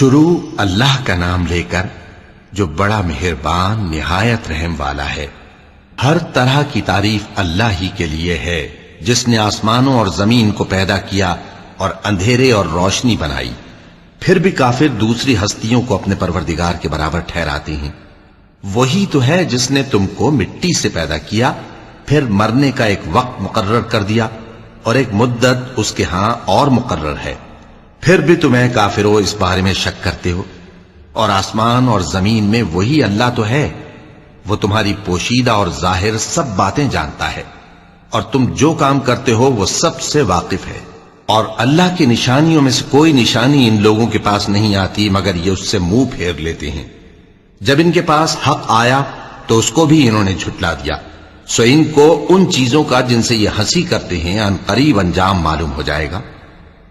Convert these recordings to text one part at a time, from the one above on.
شروع اللہ کا نام لے کر جو بڑا مہربان نہایت رحم والا ہے۔ ہر طرح کی تعریف اللہ ہی کے لیے ہے جس نے آسمانوں اور زمین کو پیدا کیا اور اندھیرے اور روشنی بنائی۔ پھر بھی کافر دوسری ہستیوں کو اپنے پروردگار کے برابر ٹھہراتے ہیں۔ وہی تو ہے جس نے تم کو مٹی سے پیدا کیا، پھر مرنے کا ایک وقت مقرر کر دیا اور ایک مدت اس کے ہاں اور مقرر ہے، پھر بھی تمہیں کافروں اس بارے میں شک کرتے ہو۔ اور آسمان اور زمین میں وہی اللہ تو ہے، وہ تمہاری پوشیدہ اور ظاہر سب باتیں جانتا ہے، اور تم جو کام کرتے ہو وہ سب سے واقف ہے۔ اور اللہ کی نشانیوں میں سے کوئی نشانی ان لوگوں کے پاس نہیں آتی مگر یہ اس سے منہ پھیر لیتے ہیں۔ جب ان کے پاس حق آیا تو اس کو بھی انہوں نے جھٹلا دیا، سو ان کو ان چیزوں کا جن سے یہ ہنسی کرتے ہیں ان قریب انجام معلوم ہو جائے گا۔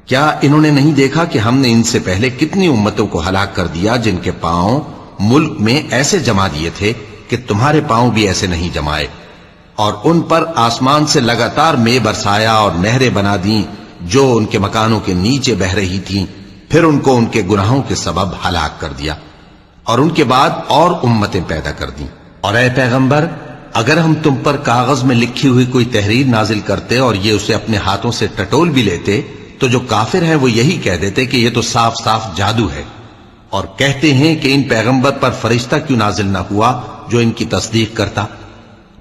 کیا انہوں نے نہیں دیکھا کہ ہم نے ان سے پہلے کتنی امتوں کو ہلاک کر دیا جن کے پاؤں ملک میں ایسے جما دیے تھے کہ تمہارے پاؤں بھی ایسے نہیں جمائے، اور ان پر آسمان سے لگاتار مے برسایا اور نہریں بنا دیں جو ان کے مکانوں کے نیچے بہ رہی تھیں، پھر ان کو ان کے گناہوں کے سبب ہلاک کر دیا، اور ان کے بعد اور امتیں پیدا کر دیں۔ اور اے پیغمبر، اگر ہم تم پر کاغذ میں لکھی ہوئی کوئی تحریر نازل کرتے اور یہ اسے اپنے ہاتھوں سے ٹٹول بھی لیتے تو جو کافر ہیں وہ یہی کہہ دیتے کہ یہ تو صاف صاف جادو ہے، اور کہتے ہیں کہ ان پیغمبر پر فرشتہ کیوں نازل نہ ہوا جو ان کی تصدیق کرتا،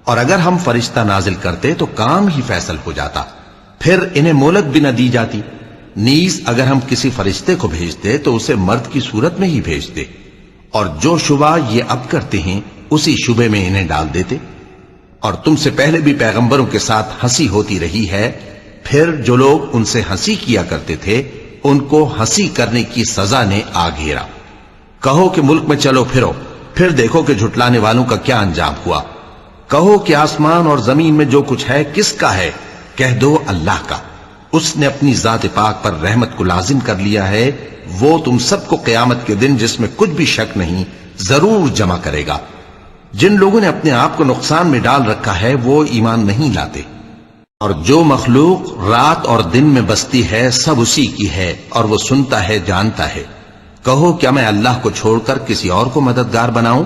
اور اگر ہم فرشتہ نازل کرتے تو کام ہی فیصل ہو جاتا، پھر انہیں مہلت بھی نہ دی جاتی۔ نیز اگر ہم کسی فرشتے کو بھیجتے تو اسے مرد کی صورت میں ہی بھیجتے، اور جو شبہ یہ اب کرتے ہیں اسی شبے میں انہیں ڈال دیتے۔ اور تم سے پہلے بھی پیغمبروں کے ساتھ ہنسی ہوتی رہی ہے، پھر جو لوگ ان سے ہنسی کیا کرتے تھے ان کو ہنسی کرنے کی سزا نے آ گھیرا۔ کہو کہ ملک میں چلو پھرو، پھر دیکھو کہ جھٹلانے والوں کا کیا انجام ہوا۔ کہو کہ آسمان اور زمین میں جو کچھ ہے کس کا ہے؟ کہہ دو اللہ کا۔ اس نے اپنی ذات پاک پر رحمت کو لازم کر لیا ہے، وہ تم سب کو قیامت کے دن جس میں کچھ بھی شک نہیں ضرور جمع کرے گا۔ جن لوگوں نے اپنے آپ کو نقصان میں ڈال رکھا ہے وہ ایمان نہیں لاتے، اور جو مخلوق رات اور دن میں بستی ہے سب اسی کی ہے، اور وہ سنتا ہے جانتا ہے۔ کہو کیا میں اللہ کو چھوڑ کر کسی اور کو مددگار بناؤں؟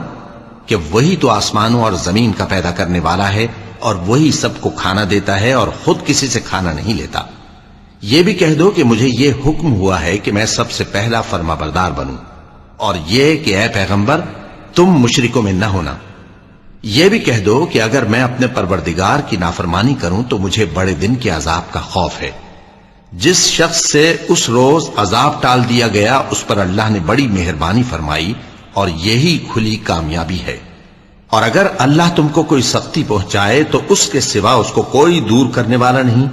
کہ وہی تو آسمانوں اور زمین کا پیدا کرنے والا ہے، اور وہی سب کو کھانا دیتا ہے اور خود کسی سے کھانا نہیں لیتا۔ یہ بھی کہہ دو کہ مجھے یہ حکم ہوا ہے کہ میں سب سے پہلا فرما بردار بنوں، اور یہ کہ اے پیغمبر تم مشرکوں میں نہ ہونا۔ یہ بھی کہہ دو کہ اگر میں اپنے پروردگار کی نافرمانی کروں تو مجھے بڑے دن کے عذاب کا خوف ہے۔ جس شخص سے اس روز عذاب ٹال دیا گیا اس پر اللہ نے بڑی مہربانی فرمائی، اور یہی کھلی کامیابی ہے۔ اور اگر اللہ تم کو کوئی سختی پہنچائے تو اس کے سوا اس کو کوئی دور کرنے والا نہیں،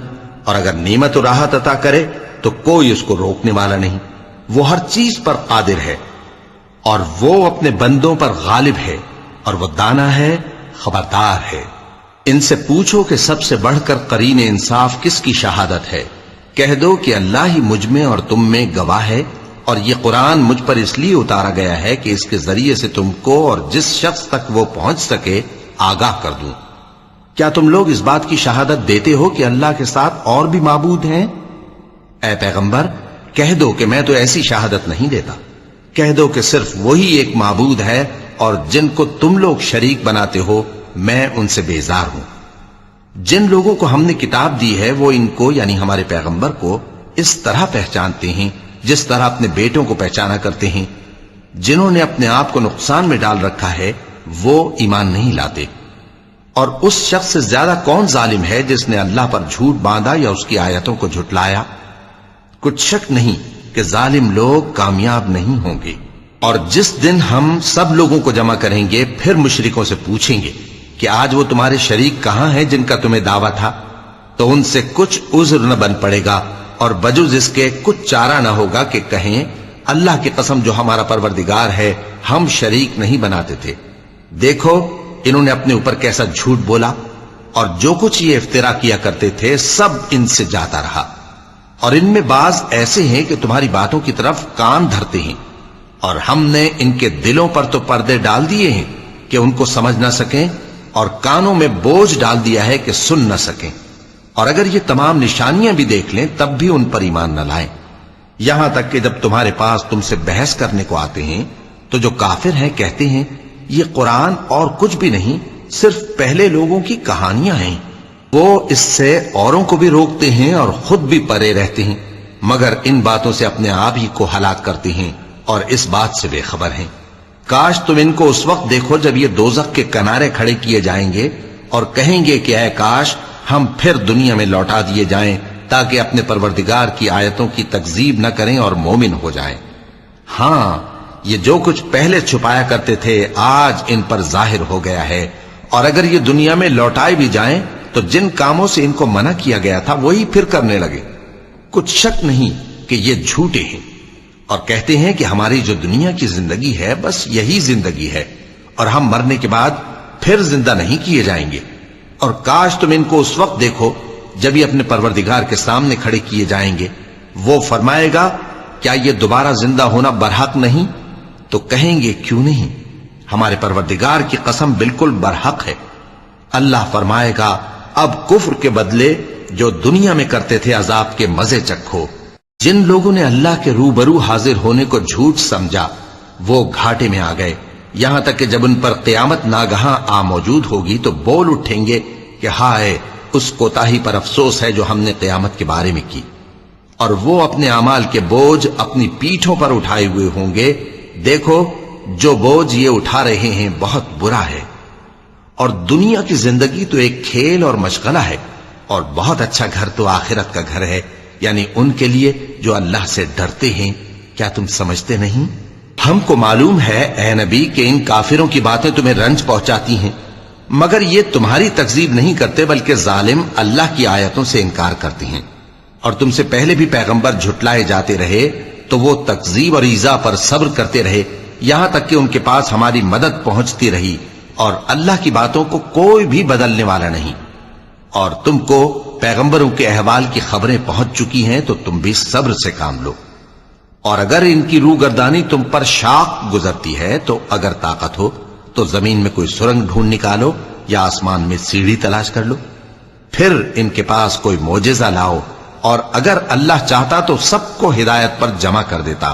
اور اگر نعمت و راحت عطا کرے تو کوئی اس کو روکنے والا نہیں۔ وہ ہر چیز پر قادر ہے، اور وہ اپنے بندوں پر غالب ہے، اور وہ دانا ہے، خبردار ہے۔ ان سے پوچھو کہ سب سے بڑھ کر قرین انصاف کس کی شہادت ہے؟ کہہ دو کہ اللہ ہی مجھ میں اور تم میں گواہ ہے، اور یہ قرآن مجھ پر اس لیے اتارا گیا ہے کہ اس کے ذریعے سے تم کو اور جس شخص تک وہ پہنچ سکے آگاہ کر دوں۔ کیا تم لوگ اس بات کی شہادت دیتے ہو کہ اللہ کے ساتھ اور بھی معبود ہیں؟ اے پیغمبر کہہ دو کہ میں تو ایسی شہادت نہیں دیتا۔ کہہ دو کہ صرف وہی ایک معبود ہے، اور جن کو تم لوگ شریک بناتے ہو میں ان سے بیزار ہوں۔ جن لوگوں کو ہم نے کتاب دی ہے وہ ان کو یعنی ہمارے پیغمبر کو اس طرح پہچانتے ہیں جس طرح اپنے بیٹوں کو پہچانا کرتے ہیں۔ جنہوں نے اپنے آپ کو نقصان میں ڈال رکھا ہے وہ ایمان نہیں لاتے۔ اور اس شخص سے زیادہ کون ظالم ہے جس نے اللہ پر جھوٹ باندھا یا اس کی آیتوں کو جھٹلایا؟ کچھ شک نہیں کہ ظالم لوگ کامیاب نہیں ہوں گے۔ اور جس دن ہم سب لوگوں کو جمع کریں گے پھر مشرکوں سے پوچھیں گے کہ آج وہ تمہارے شریک کہاں ہیں جن کا تمہیں دعویٰ تھا؟ تو ان سے کچھ عذر نہ بن پڑے گا، اور بجز اس کے کچھ چارہ نہ ہوگا کہ کہیں اللہ کی قسم جو ہمارا پروردگار ہے ہم شریک نہیں بناتے تھے۔ دیکھو انہوں نے اپنے اوپر کیسا جھوٹ بولا، اور جو کچھ یہ افترا کیا کرتے تھے سب ان سے جاتا رہا۔ اور ان میں بعض ایسے ہیں کہ تمہاری باتوں کی طرف کان دھرتے ہیں، اور ہم نے ان کے دلوں پر تو پردے ڈال دیے ہیں کہ ان کو سمجھ نہ سکیں، اور کانوں میں بوجھ ڈال دیا ہے کہ سن نہ سکیں۔ اور اگر یہ تمام نشانیاں بھی دیکھ لیں تب بھی ان پر ایمان نہ لائیں۔ یہاں تک کہ جب تمہارے پاس تم سے بحث کرنے کو آتے ہیں تو جو کافر ہیں کہتے ہیں یہ قرآن اور کچھ بھی نہیں، صرف پہلے لوگوں کی کہانیاں ہیں۔ وہ اس سے اوروں کو بھی روکتے ہیں اور خود بھی پرے رہتے ہیں، مگر ان باتوں سے اپنے آپ ہی کو ہلاک کرتے ہیں اور اس بات سے بے خبر ہیں۔ کاش تم ان کو اس وقت دیکھو جب یہ دوزخ کے کنارے کھڑے کیے جائیں گے اور کہیں گے کہ اے کاش ہم پھر دنیا میں لوٹا دیے جائیں تاکہ اپنے پروردگار کی آیتوں کی تکذیب نہ کریں اور مومن ہو جائیں۔ ہاں، یہ جو کچھ پہلے چھپایا کرتے تھے آج ان پر ظاہر ہو گیا ہے، اور اگر یہ دنیا میں لوٹائے بھی جائیں تو جن کاموں سے ان کو منع کیا گیا تھا وہی پھر کرنے لگے۔ کچھ شک نہیں کہ یہ جھوٹے ہیں، اور کہتے ہیں کہ ہماری جو دنیا کی زندگی ہے بس یہی زندگی ہے اور ہم مرنے کے بعد پھر زندہ نہیں کیے جائیں گے۔ اور کاش تم ان کو اس وقت دیکھو جب یہ اپنے پروردگار کے سامنے کھڑے کیے جائیں گے، وہ فرمائے گا کیا یہ دوبارہ زندہ ہونا برحق نہیں؟ تو کہیں گے کیوں نہیں، ہمارے پروردگار کی قسم بالکل برحق ہے۔ اللہ فرمائے گا اب کفر کے بدلے جو دنیا میں کرتے تھے عذاب کے مزے چکھو۔ جن لوگوں نے اللہ کے روبرو حاضر ہونے کو جھوٹ سمجھا وہ گھاٹے میں آ گئے، یہاں تک کہ جب ان پر قیامت ناگہاں آ موجود ہوگی تو بول اٹھیں گے کہ ہائے اس کوتاہی پر افسوس ہے جو ہم نے قیامت کے بارے میں کی، اور وہ اپنے اعمال کے بوجھ اپنی پیٹھوں پر اٹھائے ہوئے ہوں گے۔ دیکھو جو بوجھ یہ اٹھا رہے ہیں بہت برا ہے، اور دنیا کی زندگی تو ایک کھیل اور مشغلہ ہے، اور بہت اچھا گھر تو آخرت کا گھر ہے، یعنی ان کے لیے جو اللہ سے ڈرتے ہیں۔ کیا تم سمجھتے نہیں؟ ہم کو معلوم ہے اے نبی کہ ان کافروں کی باتیں تمہیں رنج پہنچاتی ہیں، مگر یہ تمہاری تکذیب نہیں کرتے بلکہ ظالم اللہ کی آیتوں سے انکار کرتے ہیں، اور تم سے پہلے بھی پیغمبر جھٹلائے جاتے رہے تو وہ تکذیب اور ایذا پر صبر کرتے رہے، یہاں تک کہ ان کے پاس ہماری مدد پہنچتی رہی، اور اللہ کی باتوں کو کوئی بھی بدلنے والا نہیں۔ اور تم کو پیغمبروں کے احوال کی خبریں پہنچ چکی ہیں تو تم بھی صبر سے کام لو، اور اگر ان کی روگردانی تم پر شاق گزرتی ہے تو اگر طاقت ہو تو زمین میں کوئی سرنگ ڈھونڈ نکالو یا آسمان میں سیڑھی تلاش کر لو، پھر ان کے پاس کوئی معجزہ لاؤ، اور اگر اللہ چاہتا تو سب کو ہدایت پر جمع کر دیتا،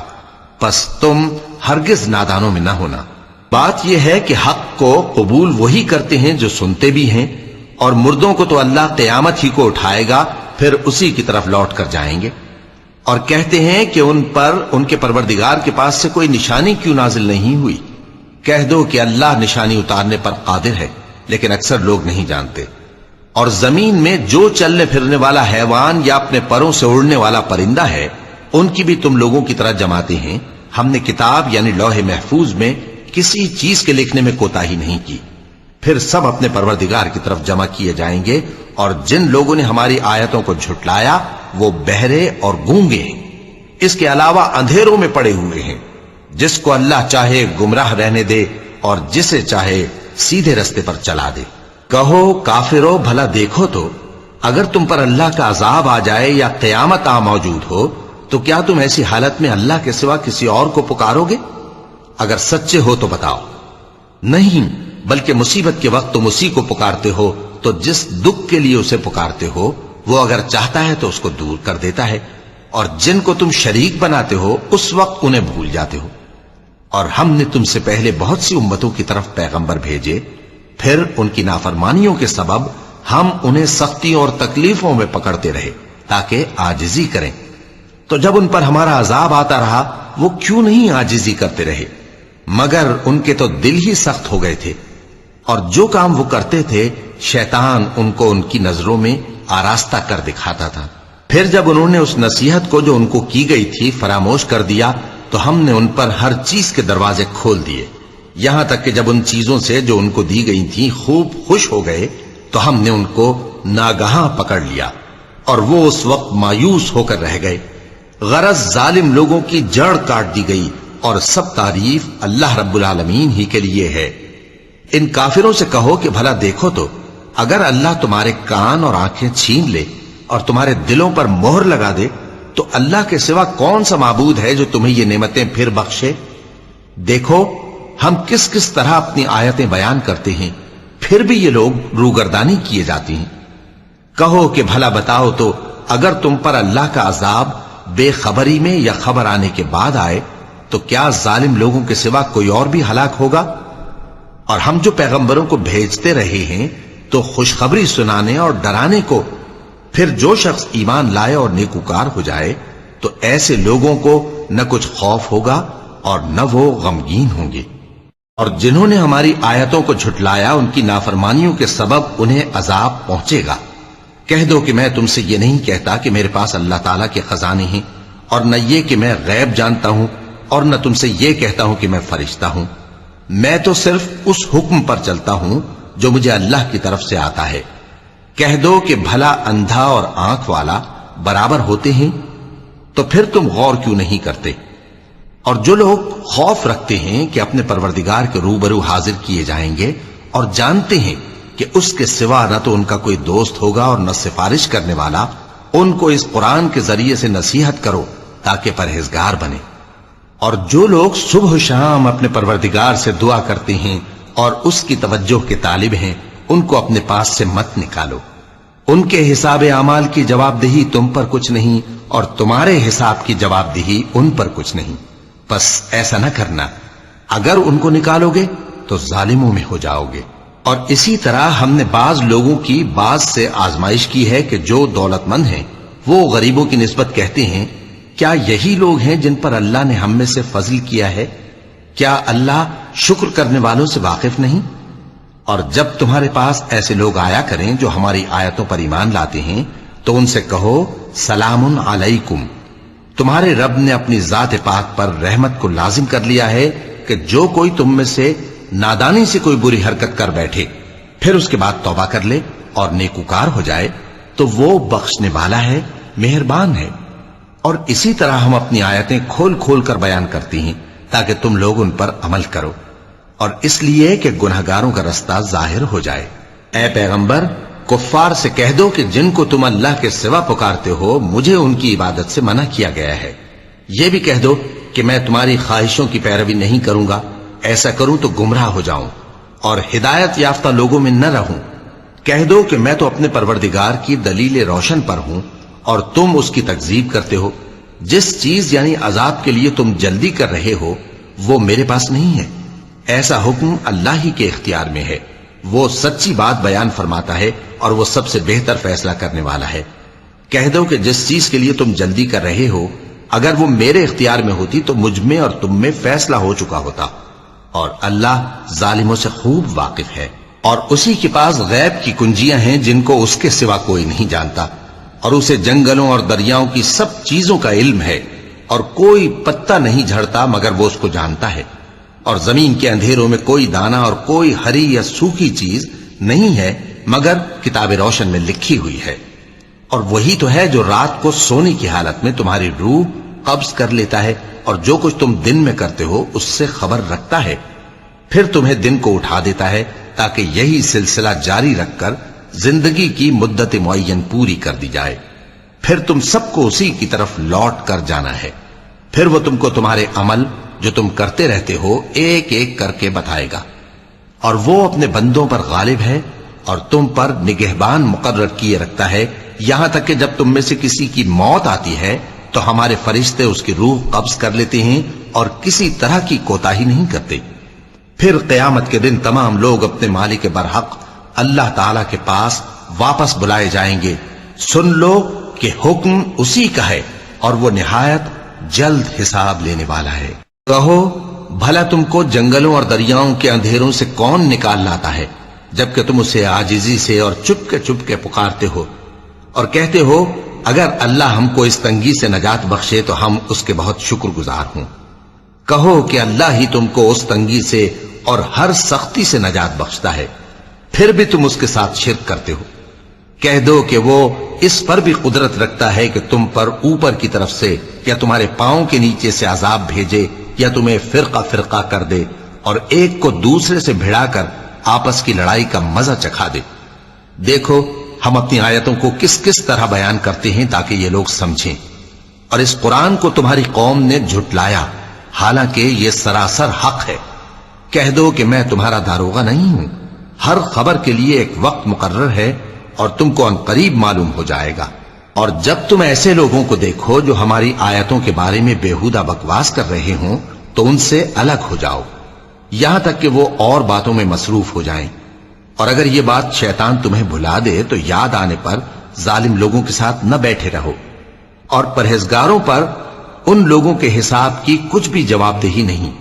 پس تم ہرگز نادانوں میں نہ ہونا۔ بات یہ ہے کہ حق کو قبول وہی کرتے ہیں جو سنتے بھی ہیں، اور مردوں کو تو اللہ قیامت ہی کو اٹھائے گا، پھر اسی کی طرف لوٹ کر جائیں گے۔ اور کہتے ہیں کہ ان پر ان کے پروردگار کے پاس سے کوئی نشانی کیوں نازل نہیں ہوئی؟ کہہ دو کہ اللہ نشانی اتارنے پر قادر ہے، لیکن اکثر لوگ نہیں جانتے۔ اور زمین میں جو چلنے پھرنے والا حیوان یا اپنے پروں سے اڑنے والا پرندہ ہے ان کی بھی تم لوگوں کی طرح جماتے ہیں۔ ہم نے کتاب یعنی لوح محفوظ میں کسی چیز کے لکھنے میں کوتاہی نہیں کی، پھر سب اپنے پروردگار کی طرف جمع کیے جائیں گے، اور جن لوگوں نے ہماری آیتوں کو جھٹلایا وہ بہرے اور گونگے ہیں، اس کے علاوہ اندھیروں میں پڑے ہوئے ہیں۔ جس کو اللہ چاہے گمراہ رہنے دے اور جسے چاہے سیدھے رستے پر چلا دے۔ کہو کافرو بھلا دیکھو تو اگر تم پر اللہ کا عذاب آ جائے یا قیامت آ موجود ہو تو کیا تم ایسی حالت میں اللہ کے سوا کسی اور کو پکارو گے؟ اگر سچے ہو تو بتاؤ۔ نہیں، بلکہ مصیبت کے وقت تم اسی کو پکارتے ہو، تو جس دکھ کے لیے اسے پکارتے ہو وہ اگر چاہتا ہے تو اس کو دور کر دیتا ہے، اور جن کو تم شریک بناتے ہو اس وقت انہیں بھول جاتے ہو۔ اور ہم نے تم سے پہلے بہت سی امتوں کی طرف پیغمبر بھیجے، پھر ان کی نافرمانیوں کے سبب ہم انہیں سختیوں اور تکلیفوں میں پکڑتے رہے تاکہ عاجزی کریں، تو جب ان پر ہمارا عذاب آتا رہا وہ کیوں نہیں عاجزی کرتے رہے، مگر ان کے تو دل ہی سخت ہو گئے تھے، اور جو کام وہ کرتے تھے شیطان ان کو ان کی نظروں میں آراستہ کر دکھاتا تھا۔ پھر جب انہوں نے اس نصیحت کو جو ان کو کی گئی تھی فراموش کر دیا تو ہم نے ان پر ہر چیز کے دروازے کھول دیے، یہاں تک کہ جب ان چیزوں سے جو ان کو دی گئی تھیں خوب خوش ہو گئے تو ہم نے ان کو ناگہاں پکڑ لیا، اور وہ اس وقت مایوس ہو کر رہ گئے۔ غرض ظالم لوگوں کی جڑ کاٹ دی گئی، اور سب تعریف اللہ رب العالمین ہی کے لیے ہے۔ ان کافروں سے کہو کہ بھلا دیکھو تو اگر اللہ تمہارے کان اور آنکھیں چھین لے اور تمہارے دلوں پر مہر لگا دے تو اللہ کے سوا کون سا معبود ہے جو تمہیں یہ نعمتیں پھر بخشے؟ دیکھو ہم کس کس طرح اپنی آیتیں بیان کرتے ہیں، پھر بھی یہ لوگ روگردانی کیے جاتے ہیں۔ کہو کہ بھلا بتاؤ تو اگر تم پر اللہ کا عذاب بے خبری میں یا خبر آنے کے بعد آئے تو کیا ظالم لوگوں کے سوا کوئی اور بھی ہلاک ہوگا؟ اور ہم جو پیغمبروں کو بھیجتے رہے ہیں تو خوشخبری سنانے اور ڈرانے کو، پھر جو شخص ایمان لائے اور نیکوکار ہو جائے تو ایسے لوگوں کو نہ کچھ خوف ہوگا اور نہ وہ غمگین ہوں گے۔ اور جنہوں نے ہماری آیتوں کو جھٹلایا ان کی نافرمانیوں کے سبب انہیں عذاب پہنچے گا۔ کہہ دو کہ میں تم سے یہ نہیں کہتا کہ میرے پاس اللہ تعالیٰ کے خزانے ہیں، اور نہ یہ کہ میں غیب جانتا ہوں، اور نہ تم سے یہ کہتا ہوں کہ میں فرشتہ ہوں۔ میں تو صرف اس حکم پر چلتا ہوں جو مجھے اللہ کی طرف سے آتا ہے۔ کہہ دو کہ بھلا اندھا اور آنکھ والا برابر ہوتے ہیں؟ تو پھر تم غور کیوں نہیں کرتے؟ اور جو لوگ خوف رکھتے ہیں کہ اپنے پروردگار کے روبرو حاضر کیے جائیں گے اور جانتے ہیں کہ اس کے سوا نہ تو ان کا کوئی دوست ہوگا اور نہ سفارش کرنے والا، ان کو اس قرآن کے ذریعے سے نصیحت کرو تاکہ پرہیزگار بنے۔ اور جو لوگ صبح و شام اپنے پروردگار سے دعا کرتے ہیں اور اس کی توجہ کے طالب ہیں، ان کو اپنے پاس سے مت نکالو۔ ان کے حساب اعمال کی جواب دہی تم پر کچھ نہیں، اور تمہارے حساب کی جواب دہی ان پر کچھ نہیں۔ بس ایسا نہ کرنا، اگر ان کو نکالو گے تو ظالموں میں ہو جاؤ گے۔ اور اسی طرح ہم نے بعض لوگوں کی بعض سے آزمائش کی ہے کہ جو دولت مند ہیں وہ غریبوں کی نسبت کہتے ہیں کیا یہی لوگ ہیں جن پر اللہ نے ہم میں سے فضل کیا ہے؟ کیا اللہ شکر کرنے والوں سے واقف نہیں؟ اور جب تمہارے پاس ایسے لوگ آیا کریں جو ہماری آیتوں پر ایمان لاتے ہیں تو ان سے کہو سلام علیکم، تمہارے رب نے اپنی ذات پاک پر رحمت کو لازم کر لیا ہے کہ جو کوئی تم میں سے نادانی سے کوئی بری حرکت کر بیٹھے پھر اس کے بعد توبہ کر لے اور نیکوکار ہو جائے تو وہ بخشنے والا ہے، مہربان ہے۔ اور اسی طرح ہم اپنی آیتیں کھول کھول کر بیان کرتی ہیں تاکہ تم لوگ ان پر عمل کرو، اور اس لیے کہ گنہگاروں کا رستہ ظاہر ہو جائے۔ اے پیغمبر، کفار سے کہہ دو کہ جن کو تم اللہ کے سوا پکارتے ہو مجھے ان کی عبادت سے منع کیا گیا ہے۔ یہ بھی کہہ دو کہ میں تمہاری خواہشوں کی پیروی نہیں کروں گا، ایسا کروں تو گمراہ ہو جاؤں اور ہدایت یافتہ لوگوں میں نہ رہوں۔ کہہ دو کہ میں تو اپنے پروردگار کی دلیل روشن پر ہوں اور تم اس کی تکذیب کرتے ہو۔ جس چیز یعنی عذاب کے لیے تم جلدی کر رہے ہو وہ میرے پاس نہیں ہے، ایسا حکم اللہ ہی کے اختیار میں ہے۔ وہ سچی بات بیان فرماتا ہے اور وہ سب سے بہتر فیصلہ کرنے والا ہے۔ کہہ دو کہ جس چیز کے لیے تم جلدی کر رہے ہو اگر وہ میرے اختیار میں ہوتی تو مجھ میں اور تم میں فیصلہ ہو چکا ہوتا، اور اللہ ظالموں سے خوب واقف ہے۔ اور اسی کے پاس غیب کی کنجیاں ہیں جن کو اس کے سوا کوئی نہیں جانتا، اور اسے جنگلوں اور دریاؤں کی سب چیزوں کا علم ہے، اور کوئی پتا نہیں جھڑتا مگر وہ اس کو جانتا ہے، اور زمین کے اندھیروں میں کوئی دانا اور کوئی ہری یا سوکھی چیز نہیں ہے مگر کتاب روشن میں لکھی ہوئی ہے۔ اور وہی تو ہے جو رات کو سونے کی حالت میں تمہاری روح قبض کر لیتا ہے، اور جو کچھ تم دن میں کرتے ہو اس سے خبر رکھتا ہے، پھر تمہیں دن کو اٹھا دیتا ہے تاکہ یہی سلسلہ جاری رکھ کر زندگی کی مدت معین پوری کر دی جائے، پھر تم سب کو اسی کی طرف لوٹ کر جانا ہے، پھر وہ تم کو تمہارے عمل جو تم کرتے رہتے ہو ایک ایک کر کے بتائے گا۔ اور وہ اپنے بندوں پر غالب ہے اور تم پر نگہبان مقرر کیے رکھتا ہے، یہاں تک کہ جب تم میں سے کسی کی موت آتی ہے تو ہمارے فرشتے اس کی روح قبض کر لیتے ہیں اور کسی طرح کی کوتاہی نہیں کرتے۔ پھر قیامت کے دن تمام لوگ اپنے مالک برحق اللہ تعالی کے پاس واپس بلائے جائیں گے۔ سن لو کہ حکم اسی کا ہے اور وہ نہایت جلد حساب لینے والا ہے۔ کہو بھلا تم کو جنگلوں اور دریاؤں کے اندھیروں سے کون نکال لاتا ہے جبکہ تم اسے عاجزی سے اور چپ کے پکارتے ہو اور کہتے ہو اگر اللہ ہم کو اس تنگی سے نجات بخشے تو ہم اس کے بہت شکر گزار ہوں۔ کہو کہ اللہ ہی تم کو اس تنگی سے اور ہر سختی سے نجات بخشتا ہے، پھر بھی تم اس کے ساتھ شرک کرتے ہو۔ کہہ دو کہ وہ اس پر بھی قدرت رکھتا ہے کہ تم پر اوپر کی طرف سے یا تمہارے پاؤں کے نیچے سے عذاب بھیجے یا تمہیں فرقہ فرقہ کر دے اور ایک کو دوسرے سے بھڑا کر آپس کی لڑائی کا مزہ چکھا دے۔ دیکھو ہم اپنی آیتوں کو کس کس طرح بیان کرتے ہیں تاکہ یہ لوگ سمجھیں۔ اور اس قرآن کو تمہاری قوم نے جھٹلایا حالانکہ یہ سراسر حق ہے۔ کہہ دو کہ میں تمہارا داروغہ نہیں ہوں، ہر خبر کے لیے ایک وقت مقرر ہے اور تم کو عنقریب معلوم ہو جائے گا۔ اور جب تم ایسے لوگوں کو دیکھو جو ہماری آیتوں کے بارے میں بےہودہ بکواس کر رہے ہوں تو ان سے الگ ہو جاؤ، یہاں تک کہ وہ اور باتوں میں مصروف ہو جائیں۔ اور اگر یہ بات شیطان تمہیں بھلا دے تو یاد آنے پر ظالم لوگوں کے ساتھ نہ بیٹھے رہو، اور پرہیزگاروں پر ان لوگوں کے حساب کی کچھ بھی جواب دہی نہیں،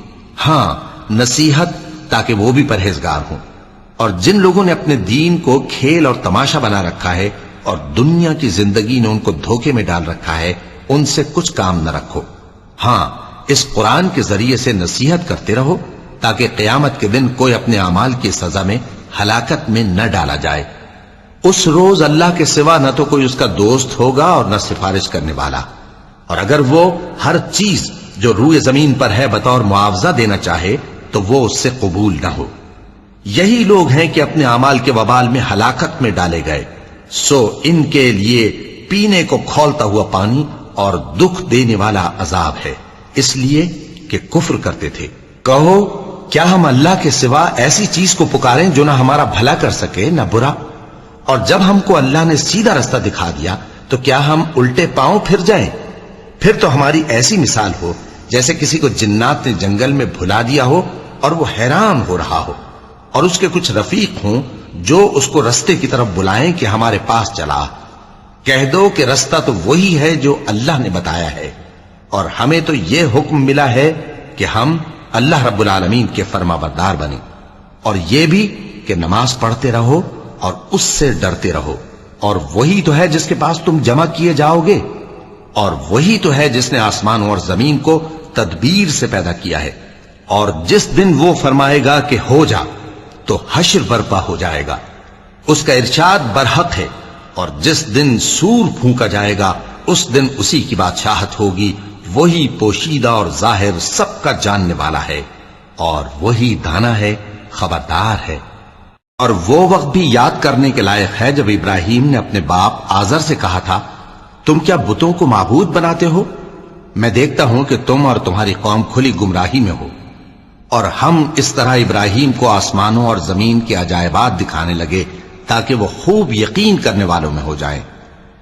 ہاں نصیحت تاکہ وہ بھی پرہیزگار ہوں۔ اور جن لوگوں نے اپنے دین کو کھیل اور تماشا بنا رکھا ہے اور دنیا کی زندگی نے ان کو دھوکے میں ڈال رکھا ہے، ان سے کچھ کام نہ رکھو، ہاں اس قرآن کے ذریعے سے نصیحت کرتے رہو تاکہ قیامت کے دن کوئی اپنے اعمال کی سزا میں ہلاکت میں نہ ڈالا جائے۔ اس روز اللہ کے سوا نہ تو کوئی اس کا دوست ہوگا اور نہ سفارش کرنے والا، اور اگر وہ ہر چیز جو روئے زمین پر ہے بطور معاوضہ دینا چاہے تو وہ اس سے قبول نہ ہو۔ یہی لوگ ہیں کہ اپنے اعمال کے وبال میں ہلاکت میں ڈالے گئے، سو ان کے لیے پینے کو کھولتا ہوا پانی اور دکھ دینے والا عذاب ہے، اس لیے کہ کفر کرتے تھے۔ کہو کیا ہم اللہ کے سوا ایسی چیز کو پکاریں جو نہ ہمارا بھلا کر سکے نہ برا؟ اور جب ہم کو اللہ نے سیدھا رستہ دکھا دیا تو کیا ہم الٹے پاؤں پھر جائیں؟ پھر تو ہماری ایسی مثال ہو جیسے کسی کو جنات نے جنگل میں بھلا دیا ہو اور وہ حیران ہو رہا ہو، اور اس کے کچھ رفیق ہوں جو اس کو رستے کی طرف بلائیں کہ ہمارے پاس چلا۔ کہہ دو کہ رستہ تو وہی ہے جو اللہ نے بتایا ہے، اور ہمیں تو یہ حکم ملا ہے کہ ہم اللہ رب العالمین کے فرما بردار بنیں، اور یہ بھی کہ نماز پڑھتے رہو اور اس سے ڈرتے رہو، اور وہی تو ہے جس کے پاس تم جمع کیے جاؤ گے، اور وہی تو ہے جس نے آسمانوں اور زمین کو تدبیر سے پیدا کیا ہے، اور جس دن وہ فرمائے گا کہ ہو جا تو حشر برپا ہو جائے گا، اس کا ارشاد برحق ہے، اور جس دن سور پھونکا جائے گا اس دن اسی کی بادشاہت ہوگی، وہی پوشیدہ اور ظاہر سب کا جاننے والا ہے، اور وہی دانا ہے، خبردار ہے۔ اور وہ وقت بھی یاد کرنے کے لائق ہے جب ابراہیم نے اپنے باپ آزر سے کہا تھا، تم کیا بتوں کو معبود بناتے ہو؟ میں دیکھتا ہوں کہ تم اور تمہاری قوم کھلی گمراہی میں ہو۔ اور ہم اس طرح ابراہیم کو آسمانوں اور زمین کے عجائبات دکھانے لگے تاکہ وہ خوب یقین کرنے والوں میں ہو جائیں۔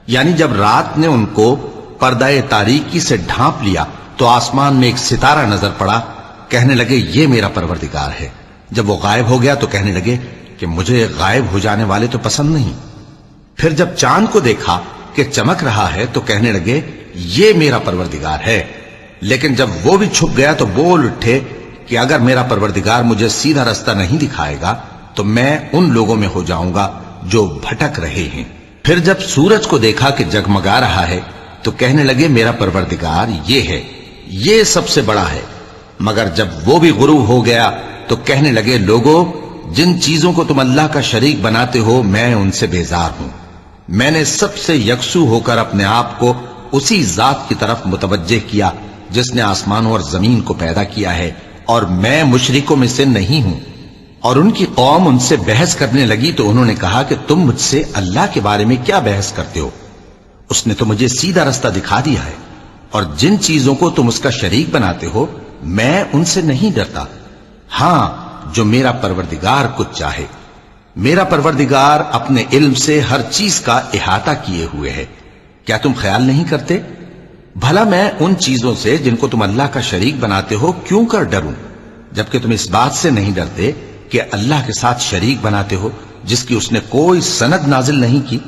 یعنی جب رات نے ان کو پردہ تاریکی سے ڈھانپ لیا تو آسمان میں ایک ستارہ نظر پڑا، کہنے لگے یہ میرا پروردگار ہے۔ جب وہ غائب ہو گیا تو کہنے لگے کہ مجھے غائب ہو جانے والے تو پسند نہیں۔ پھر جب چاند کو دیکھا کہ چمک رہا ہے تو کہنے لگے یہ میرا پروردگار ہے۔ لیکن جب وہ بھی چھپ گیا تو بول اٹھے کہ اگر میرا پروردگار مجھے سیدھا رستہ نہیں دکھائے گا تو میں ان لوگوں میں ہو جاؤں گا جو بھٹک رہے ہیں۔ پھر جب سورج کو دیکھا کہ جگمگا رہا ہے تو کہنے لگے میرا پروردگار یہ ہے، یہ سب سے بڑا ہے۔ مگر جب وہ بھی غروب ہو گیا تو کہنے لگے لوگو، جن چیزوں کو تم اللہ کا شریک بناتے ہو میں ان سے بیزار ہوں۔ میں نے سب سے یکسو ہو کر اپنے آپ کو اسی ذات کی طرف متوجہ کیا جس نے آسمانوں اور زمین کو پیدا کیا ہے، اور میں مشرکوں میں سے نہیں ہوں۔ اور ان کی قوم ان سے بحث کرنے لگی تو انہوں نے کہا کہ تم مجھ سے اللہ کے بارے میں کیا بحث کرتے ہو؟ اس نے تو مجھے سیدھا رستہ دکھا دیا ہے، اور جن چیزوں کو تم اس کا شریک بناتے ہو میں ان سے نہیں ڈرتا، ہاں جو میرا پروردگار کچھ چاہے۔ میرا پروردگار اپنے علم سے ہر چیز کا احاطہ کیے ہوئے ہے۔ کیا تم خیال نہیں کرتے؟ بھلا میں ان چیزوں سے جن کو تم اللہ کا شریک بناتے ہو کیوں کر ڈروں، جبکہ تم اس بات سے نہیں ڈرتے کہ اللہ کے ساتھ شریک بناتے ہو جس کی اس نے کوئی سند نازل نہیں کی۔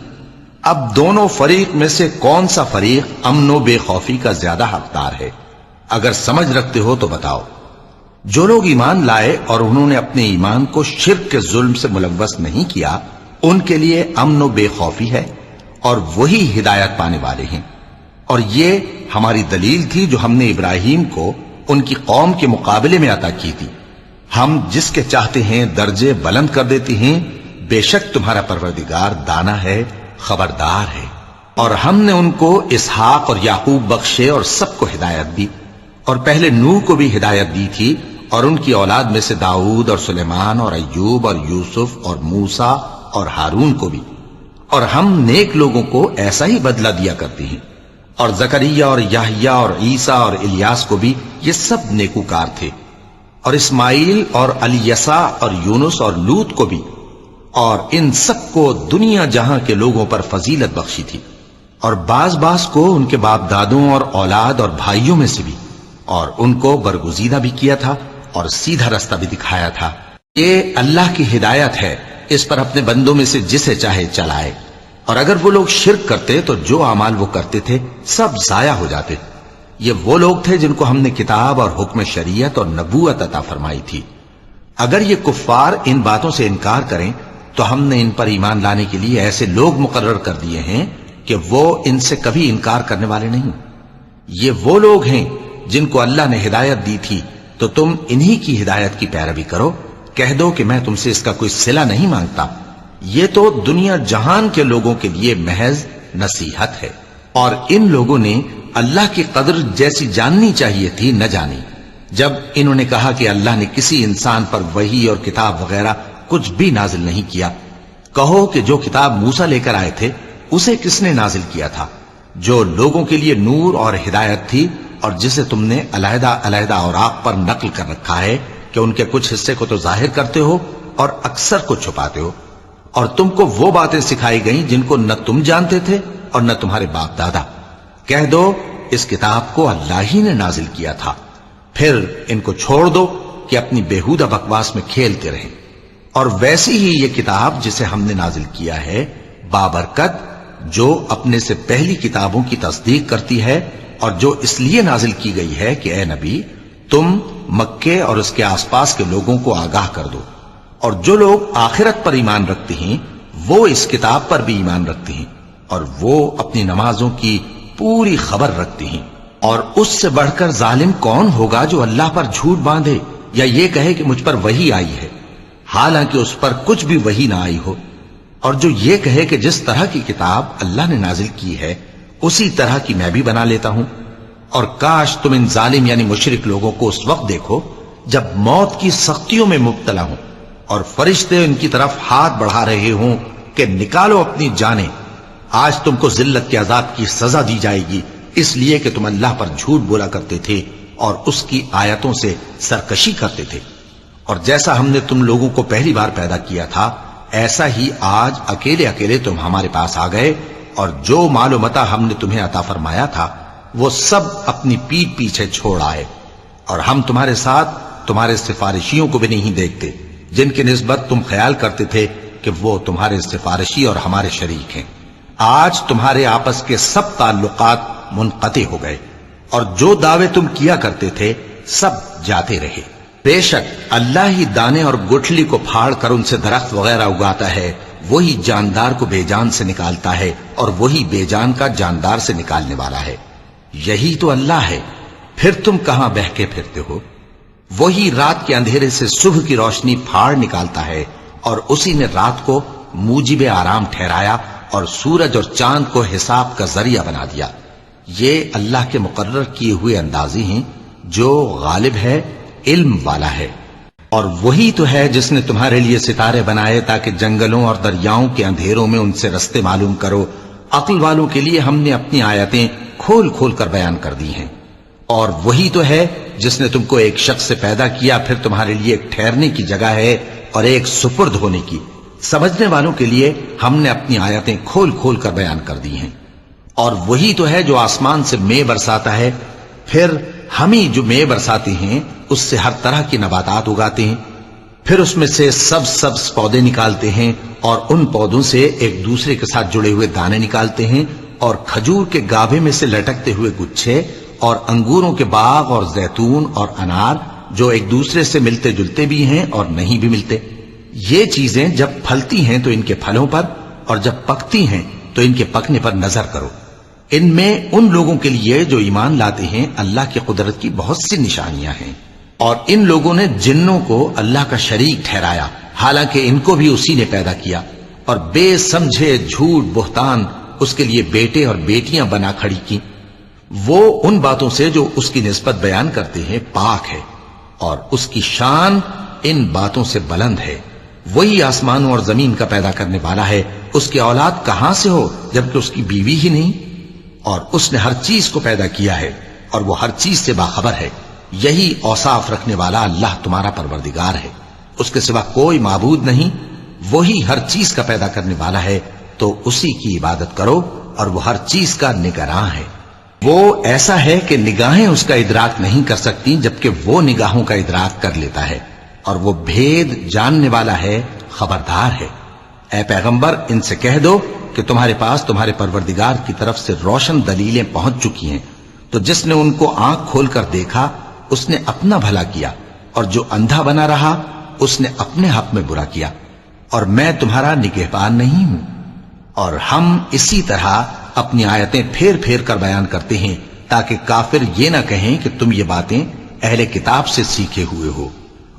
اب دونوں فریق میں سے کون سا فریق امن و بے خوفی کا زیادہ حقدار ہے؟ اگر سمجھ رکھتے ہو تو بتاؤ۔ جو لوگ ایمان لائے اور انہوں نے اپنے ایمان کو شرک کے ظلم سے ملوث نہیں کیا، ان کے لیے امن و بے خوفی ہے، اور وہی ہدایت پانے والے ہیں۔ اور یہ ہماری دلیل تھی جو ہم نے ابراہیم کو ان کی قوم کے مقابلے میں عطا کی تھی۔ ہم جس کے چاہتے ہیں درجے بلند کر دیتے ہیں، بے شک تمہارا پروردگار دانا ہے، خبردار ہے۔ اور ہم نے ان کو اسحاق اور یعقوب بخشے اور سب کو ہدایت دی، اور پہلے نوح کو بھی ہدایت دی تھی، اور ان کی اولاد میں سے داؤد اور سلیمان اور ایوب اور یوسف اور موسیٰ اور ہارون کو بھی۔ اور ہم نیک لوگوں کو ایسا ہی بدلہ دیا کرتے ہیں۔ اور زکریا اور یحییٰ اور عیسیٰ اور الیاس کو بھی، یہ سب نیکوکار تھے۔ اور اسماعیل اور الیسع اور یونس اور لوط کو بھی، اور ان سب کو دنیا جہاں کے لوگوں پر فضیلت بخشی تھی۔ اور بعض کو ان کے باپ دادوں اور اولاد اور بھائیوں میں سے بھی، اور ان کو برگزیدہ بھی کیا تھا اور سیدھا رستہ بھی دکھایا تھا۔ یہ اللہ کی ہدایت ہے، اس پر اپنے بندوں میں سے جسے چاہے چلائے۔ اور اگر وہ لوگ شرک کرتے تو جو اعمال وہ کرتے تھے سب ضائع ہو جاتے۔ یہ وہ لوگ تھے جن کو ہم نے کتاب اور حکم شریعت اور نبوت عطا فرمائی تھی۔ اگر یہ کفار ان باتوں سے انکار کریں تو ہم نے ان پر ایمان لانے کے لیے ایسے لوگ مقرر کر دیے ہیں کہ وہ ان سے کبھی انکار کرنے والے نہیں۔ یہ وہ لوگ ہیں جن کو اللہ نے ہدایت دی تھی، تو تم انہی کی ہدایت کی پیروی کرو۔ کہہ دو کہ میں تم سے اس کا کوئی صلہ نہیں مانگتا، یہ تو دنیا جہان کے لوگوں کے لیے محض نصیحت ہے۔ اور ان لوگوں نے اللہ کی قدر جیسی جاننی چاہیے تھی نہ جانی۔ جب انہوں نے کہا کہ اللہ نے کسی انسان پر وحی اور کتاب وغیرہ کچھ بھی نازل نہیں کیا، کہو کہ جو کتاب موسیٰ لے کر آئے تھے اسے کس نے نازل کیا تھا، جو لوگوں کے لیے نور اور ہدایت تھی، اور جسے تم نے علیحدہ علیحدہ اوراق پر نقل کر رکھا ہے کہ ان کے کچھ حصے کو تو ظاہر کرتے ہو اور اکثر کو چھپاتے ہو۔ اور تم کو وہ باتیں سکھائی گئیں جن کو نہ تم جانتے تھے اور نہ تمہارے باپ دادا۔ کہہ دو اس کتاب کو اللہ ہی نے نازل کیا تھا، پھر ان کو چھوڑ دو کہ اپنی بیہودہ بکواس میں کھیلتے رہیں۔ اور ویسی ہی یہ کتاب جسے ہم نے نازل کیا ہے بابرکت، جو اپنے سے پہلی کتابوں کی تصدیق کرتی ہے، اور جو اس لیے نازل کی گئی ہے کہ اے نبی تم مکے اور اس کے آس پاس کے لوگوں کو آگاہ کر دو، اور جو لوگ آخرت پر ایمان رکھتے ہیں وہ اس کتاب پر بھی ایمان رکھتے ہیں، اور وہ اپنی نمازوں کی پوری خبر رکھتے ہیں۔ اور اس سے بڑھ کر ظالم کون ہوگا جو اللہ پر جھوٹ باندھے یا یہ کہے کہ مجھ پر وحی آئی ہے، حالانکہ اس پر کچھ بھی وحی نہ آئی ہو، اور جو یہ کہے کہ جس طرح کی کتاب اللہ نے نازل کی ہے اسی طرح کی میں بھی بنا لیتا ہوں۔ اور کاش تم ان ظالم یعنی مشرک لوگوں کو اس وقت دیکھو جب موت کی سختیوں میں مبتلا ہوں اور فرشتے ان کی طرف ہاتھ بڑھا رہے ہوں کہ نکالو اپنی جانیں، آج تم کو ذلت کے عذاب کی سزا دی جائے گی، اس لیے کہ تم اللہ پر جھوٹ بولا کرتے تھے اور اس کی آیتوں سے سرکشی کرتے تھے۔ اور جیسا ہم نے تم لوگوں کو پہلی بار پیدا کیا تھا ایسا ہی آج اکیلے اکیلے تم ہمارے پاس آ گئے، اور جو مال و متاع ہم نے تمہیں عطا فرمایا تھا وہ سب اپنی پیٹھ پیچھے چھوڑ آئے، اور ہم تمہارے ساتھ تمہارے سفارشیوں کو بھی نہیں دیکھتے جن کی نسبت تم خیال کرتے تھے کہ وہ تمہارے سفارشی اور ہمارے شریک ہیں۔ آج تمہارے آپس کے سب تعلقات منقطع ہو گئے، اور جو دعوے تم کیا کرتے تھے سب جاتے رہے۔ بے شک اللہ ہی دانے اور گٹھلی کو پھاڑ کر ان سے درخت وغیرہ اگاتا ہے، وہی جاندار کو بے جان سے نکالتا ہے اور وہی بے جان کا جاندار سے نکالنے والا ہے۔ یہی تو اللہ ہے، پھر تم کہاں بہکے پھرتے ہو؟ وہی رات کے اندھیرے سے صبح کی روشنی پھاڑ نکالتا ہے، اور اسی نے رات کو موجب آرام ٹھہرایا اور سورج اور چاند کو حساب کا ذریعہ بنا دیا۔ یہ اللہ کے مقرر کیے ہوئے اندازے ہیں، جو غالب ہے، علم والا ہے۔ اور وہی تو ہے جس نے تمہارے لیے ستارے بنائے تاکہ جنگلوں اور دریاؤں کے اندھیروں میں ان سے رستے معلوم کرو۔ عقل والوں کے لیے ہم نے اپنی آیتیں کھول کھول کر بیان کر دی ہیں۔ اور وہی تو ہے جس نے تم کو ایک شخص سے پیدا کیا، پھر تمہارے لیے ایک ٹھہرنے کی جگہ ہے اور ایک سپرد ہونے کی۔ سمجھنے والوں کے لیے ہم نے اپنی آیتیں کھول کھول کر بیان کر دی ہیں۔ اور وہی تو ہے جو آسمان سے مے برساتا ہے، پھر ہم ہی جو مے برساتے ہیں اس سے ہر طرح کی نباتات اگاتے ہیں، پھر اس میں سے سبز پودے نکالتے ہیں، اور ان پودوں سے ایک دوسرے کے ساتھ جڑے ہوئے دانے نکالتے ہیں، اور کھجور کے گابھے میں سے لٹکتے ہوئے گچھے، اور انگوروں کے باغ اور زیتون اور انار جو ایک دوسرے سے ملتے جلتے بھی ہیں اور نہیں بھی ملتے۔ یہ چیزیں جب پھلتی ہیں تو ان کے پھلوں پر، اور جب پکتی ہیں تو ان کے پکنے پر نظر کرو۔ ان میں ان لوگوں کے لیے جو ایمان لاتے ہیں اللہ کی قدرت کی بہت سی نشانیاں ہیں۔ اور ان لوگوں نے جنوں کو اللہ کا شریک ٹھہرایا، حالانکہ ان کو بھی اسی نے پیدا کیا، اور بے سمجھے جھوٹ بہتان اس کے لیے بیٹے اور بیٹیاں بنا کھڑی کی۔ وہ ان باتوں سے جو اس کی نسبت بیان کرتے ہیں پاک ہے، اور اس کی شان ان باتوں سے بلند ہے۔ وہی آسمانوں اور زمین کا پیدا کرنے والا ہے، اس کی اولاد کہاں سے ہو جبکہ اس کی بیوی ہی نہیں؟ اور اس نے ہر چیز کو پیدا کیا ہے، اور وہ ہر چیز سے باخبر ہے۔ یہی اوصاف رکھنے والا اللہ تمہارا پروردگار ہے، اس کے سوا کوئی معبود نہیں۔ وہی ہر چیز کا پیدا کرنے والا ہے، تو اسی کی عبادت کرو اور وہ ہر چیز کا نگراں ہے۔ وہ ایسا ہے کہ نگاہیں اس کا ادراک نہیں کر سکتی جبکہ وہ نگاہوں کا ادراک کر لیتا ہے، اور وہ بھید جاننے والا ہے، خبردار ہے۔ اے پیغمبر ان سے کہہ دو کہ تمہارے پاس تمہارے پروردگار کی طرف سے روشن دلیلیں پہنچ چکی ہیں، تو جس نے ان کو آنکھ کھول کر دیکھا اس نے اپنا بھلا کیا، اور جو اندھا بنا رہا اس نے اپنے حق میں برا کیا، اور میں تمہارا نگہبان نہیں ہوں۔ اور ہم اسی طرح اپنی آیتیں پھیر پھیر کر بیان کرتے ہیں تاکہ کافر یہ نہ کہیں کہ تم یہ باتیں اہل کتاب سے سیکھے ہوئے ہو،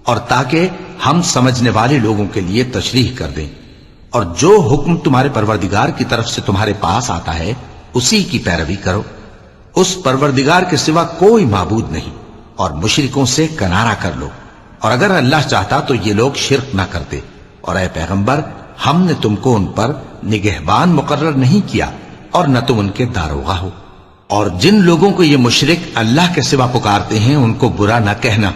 اور تاکہ ہم سمجھنے والے لوگوں کے لیے تشریح کر دیں۔ اور جو حکم تمہارے پروردگار کی طرف سے تمہارے پاس آتا ہے اسی کی پیروی کرو، اس پروردگار کے سوا کوئی معبود نہیں، اور مشرکوں سے کنارہ کر لو، اور اگر اللہ چاہتا تو یہ لوگ شرک نہ کرتے۔ اور اے پیغمبر ہم نے تم کو ان پر نگہبان مقرر نہیں کیا اور نہ تم ان کے داروغہ ہو۔ اور جن لوگوں کو یہ مشرک اللہ کے سوا پکارتے ہیں ان کو برا نہ کہنا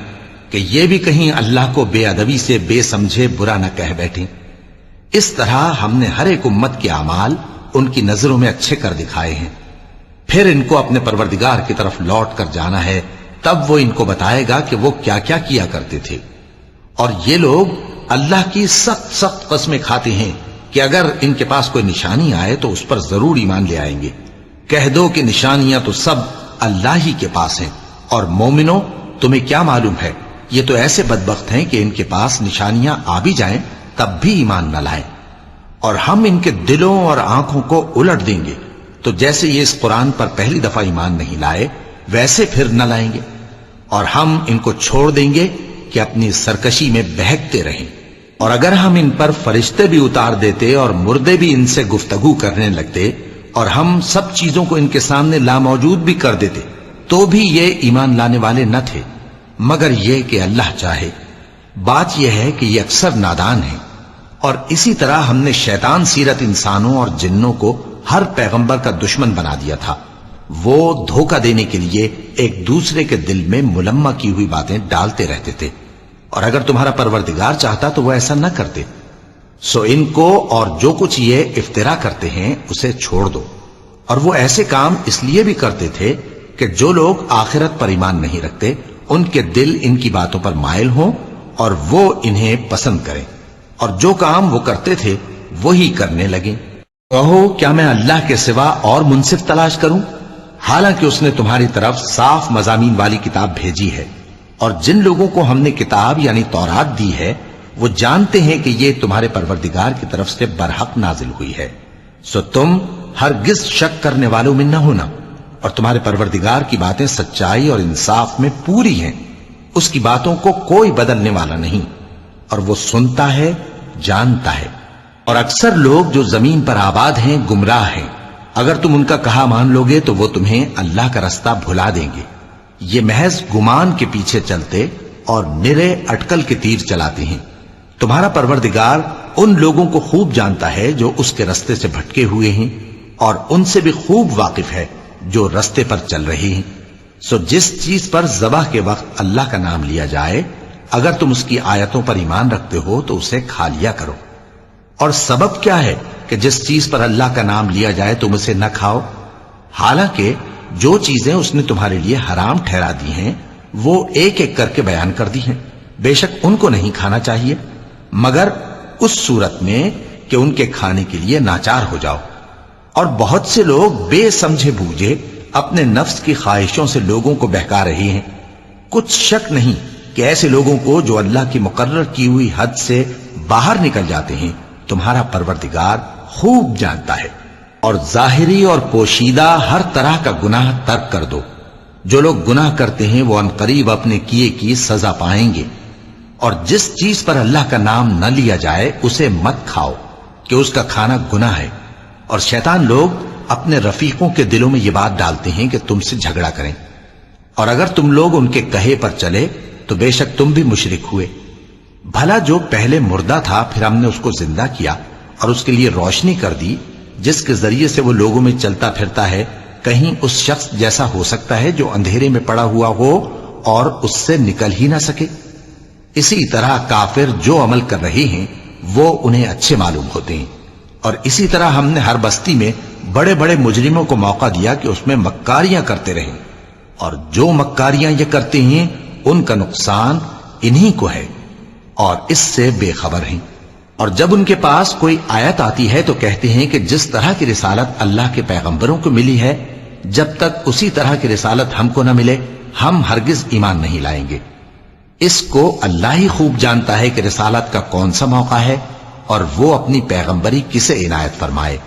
کہ یہ بھی کہیں اللہ کو بے ادبی سے بے سمجھے برا نہ کہہ بیٹھیں۔ اس طرح ہم نے ہر ایک امت کے اعمال ان کی نظروں میں اچھے کر دکھائے ہیں، پھر ان کو اپنے پروردگار کی طرف لوٹ کر جانا ہے، تب وہ ان کو بتائے گا کہ وہ کیا کیا کیا کرتے تھے۔ اور یہ لوگ اللہ کی سخت سخت قسمیں کھاتے ہیں کہ اگر ان کے پاس کوئی نشانی آئے تو اس پر ضرور ایمان لے آئیں گے۔ کہہ دو کہ نشانیاں تو سب اللہ ہی کے پاس ہیں، اور مومنوں تمہیں کیا معلوم ہے، یہ تو ایسے بدبخت ہیں کہ ان کے پاس نشانیاں آ بھی جائیں تب بھی ایمان نہ لائیں، اور ہم ان کے دلوں اور آنکھوں کو الٹ دیں گے، تو جیسے یہ اس قرآن پر پہلی دفعہ ایمان نہیں لائے ویسے پھر نہ لائیں گے، اور ہم ان کو چھوڑ دیں گے کہ اپنی سرکشی میں بہکتے رہیں۔ اور اگر ہم ان پر فرشتے بھی اتار دیتے اور مردے بھی ان سے گفتگو کرنے لگتے اور ہم سب چیزوں کو ان کے سامنے لاموجود بھی کر دیتے تو بھی یہ ایمان لانے والے نہ تھے، مگر یہ کہ اللہ چاہے۔ بات یہ ہے کہ یہ اکثر نادان ہیں۔ اور اسی طرح ہم نے شیطان سیرت انسانوں اور جنوں کو ہر پیغمبر کا دشمن بنا دیا تھا، وہ دھوکہ دینے کے لیے ایک دوسرے کے دل میں ملمہ کی ہوئی باتیں ڈالتے رہتے تھے، اور اگر تمہارا پروردگار چاہتا تو وہ ایسا نہ کرتے۔ سو ان کو اور جو کچھ یہ افترا کرتے ہیں اسے چھوڑ دو۔ اور وہ ایسے کام اس لیے بھی کرتے تھے کہ جو لوگ آخرت پر ایمان نہیں رکھتے ان کے دل ان کی باتوں پر مائل ہوں اور وہ انہیں پسند کریں، اور جو کام وہ کرتے تھے وہی کرنے لگیں۔ کہو کیا میں اللہ کے سوا اور منصف تلاش کروں، حالانکہ اس نے تمہاری طرف صاف مضامین والی کتاب بھیجی ہے، اور جن لوگوں کو ہم نے کتاب یعنی تورات دی ہے وہ جانتے ہیں کہ یہ تمہارے پروردگار کی طرف سے برحق نازل ہوئی ہے، سو تم ہرگز شک کرنے والوں میں نہ ہونا، اور تمہارے پروردگار کی باتیں سچائی اور انصاف میں پوری ہیں، اس کی باتوں کو کوئی بدلنے والا نہیں، اور وہ سنتا ہے جانتا ہے۔ اور اکثر لوگ جو زمین پر آباد ہیں گمراہ ہیں، اگر تم ان کا کہا مان لوگے تو وہ تمہیں اللہ کا رستہ بھلا دیں گے۔ یہ محض گمان کے پیچھے چلتے اور نرے اٹکل کے تیر چلاتے ہیں۔ تمہارا پروردگار ان لوگوں کو خوب جانتا ہے جو اس کے رستے سے بھٹکے ہوئے ہیں، اور ان سے بھی خوب واقف ہے جو رستے پر چل رہے ہیں۔ سو جس چیز پر ذبح کے وقت اللہ کا نام لیا جائے اگر تم اس کی آیتوں پر ایمان رکھتے ہو تو اسے کھا لیا کرو۔ اور سبب کیا ہے کہ جس چیز پر اللہ کا نام لیا جائے تم اسے نہ کھاؤ، حالانکہ جو چیزیں اس نے تمہارے لیے حرام ٹھہرا دی ہیں وہ ایک ایک کر کے بیان کر دی ہیں، بے شک ان کو نہیں کھانا چاہیے مگر اس صورت میں کہ ان کے کھانے کے لیے ناچار ہو جاؤ۔ اور بہت سے لوگ بے سمجھے بوجھے اپنے نفس کی خواہشوں سے لوگوں کو بہکا رہے ہیں۔ کچھ شک نہیں کہ ایسے لوگوں کو جو اللہ کی مقرر کی ہوئی حد سے باہر نکل جاتے ہیں تمہارا پروردگار خوب جانتا ہے۔ اور ظاہری اور پوشیدہ ہر طرح کا گناہ ترک کر دو۔ جو لوگ گناہ کرتے ہیں وہ عنقریب اپنے کیے کی سزا پائیں گے۔ اور جس چیز پر اللہ کا نام نہ لیا جائے اسے مت کھاؤ کہ اس کا کھانا گناہ ہے۔ اور شیطان لوگ اپنے رفیقوں کے دلوں میں یہ بات ڈالتے ہیں کہ تم سے جھگڑا کریں، اور اگر تم لوگ ان کے کہے پر چلے تو بے شک تم بھی مشرک ہوئے۔ بھلا جو پہلے مردہ تھا پھر ہم نے اس کو زندہ کیا اور اس کے لیے روشنی کر دی جس کے ذریعے سے وہ لوگوں میں چلتا پھرتا ہے، کہیں اس شخص جیسا ہو سکتا ہے جو اندھیرے میں پڑا ہوا ہو اور اس سے نکل ہی نہ سکے؟ اسی طرح کافر جو عمل کر رہے ہیں وہ انہیں اچھے معلوم ہوتے ہیں، اور اسی طرح ہم نے ہر بستی میں بڑے بڑے مجرموں کو موقع دیا کہ اس میں مکاریاں کرتے رہیں، اور جو مکاریاں یہ کرتے ہیں ان کا نقصان انہی کو ہے اور اس سے بے خبر ہیں۔ اور جب ان کے پاس کوئی آیت آتی ہے تو کہتے ہیں کہ جس طرح کی رسالت اللہ کے پیغمبروں کو ملی ہے، جب تک اسی طرح کی رسالت ہم کو نہ ملے ہم ہرگز ایمان نہیں لائیں گے۔ اس کو اللہ ہی خوب جانتا ہے کہ رسالت کا کون سا موقع ہے اور وہ اپنی پیغمبری کسے عنایت فرمائے۔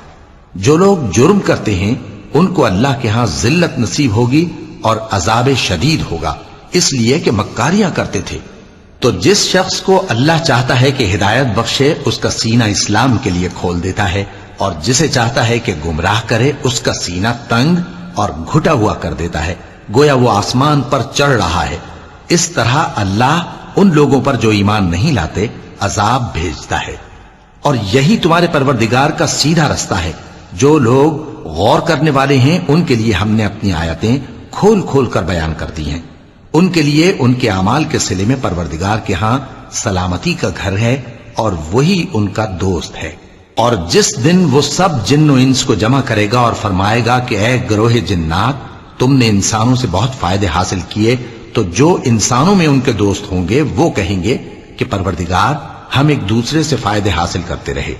جو لوگ جرم کرتے ہیں ان کو اللہ کے ہاں ذلت نصیب ہوگی اور عذاب شدید ہوگا، اس لیے کہ مکاریاں کرتے تھے۔ تو جس شخص کو اللہ چاہتا ہے کہ ہدایت بخشے اس کا سینہ اسلام کے لیے کھول دیتا ہے، اور جسے چاہتا ہے کہ گمراہ کرے اس کا سینہ تنگ اور گھٹا ہوا کر دیتا ہے، گویا وہ آسمان پر چڑھ رہا ہے۔ اس طرح اللہ ان لوگوں پر جو ایمان نہیں لاتے عذاب بھیجتا ہے۔ اور یہی تمہارے پروردگار کا سیدھا رستہ ہے۔ جو لوگ غور کرنے والے ہیں ان کے لیے ہم نے اپنی آیتیں کھول کھول کر بیان کر دی ہیں۔ ان کے لیے ان کے اعمال کے صلے میں پروردگار کے ہاں سلامتی کا گھر ہے اور وہی ان کا دوست ہے۔ اور جس دن وہ سب جن و انس کو جمع کرے گا اور فرمائے گا کہ اے گروہ جنات، تم نے انسانوں سے بہت فائدے حاصل کیے، تو جو انسانوں میں ان کے دوست ہوں گے وہ کہیں گے کہ پروردگار ہم ایک دوسرے سے فائدے حاصل کرتے رہے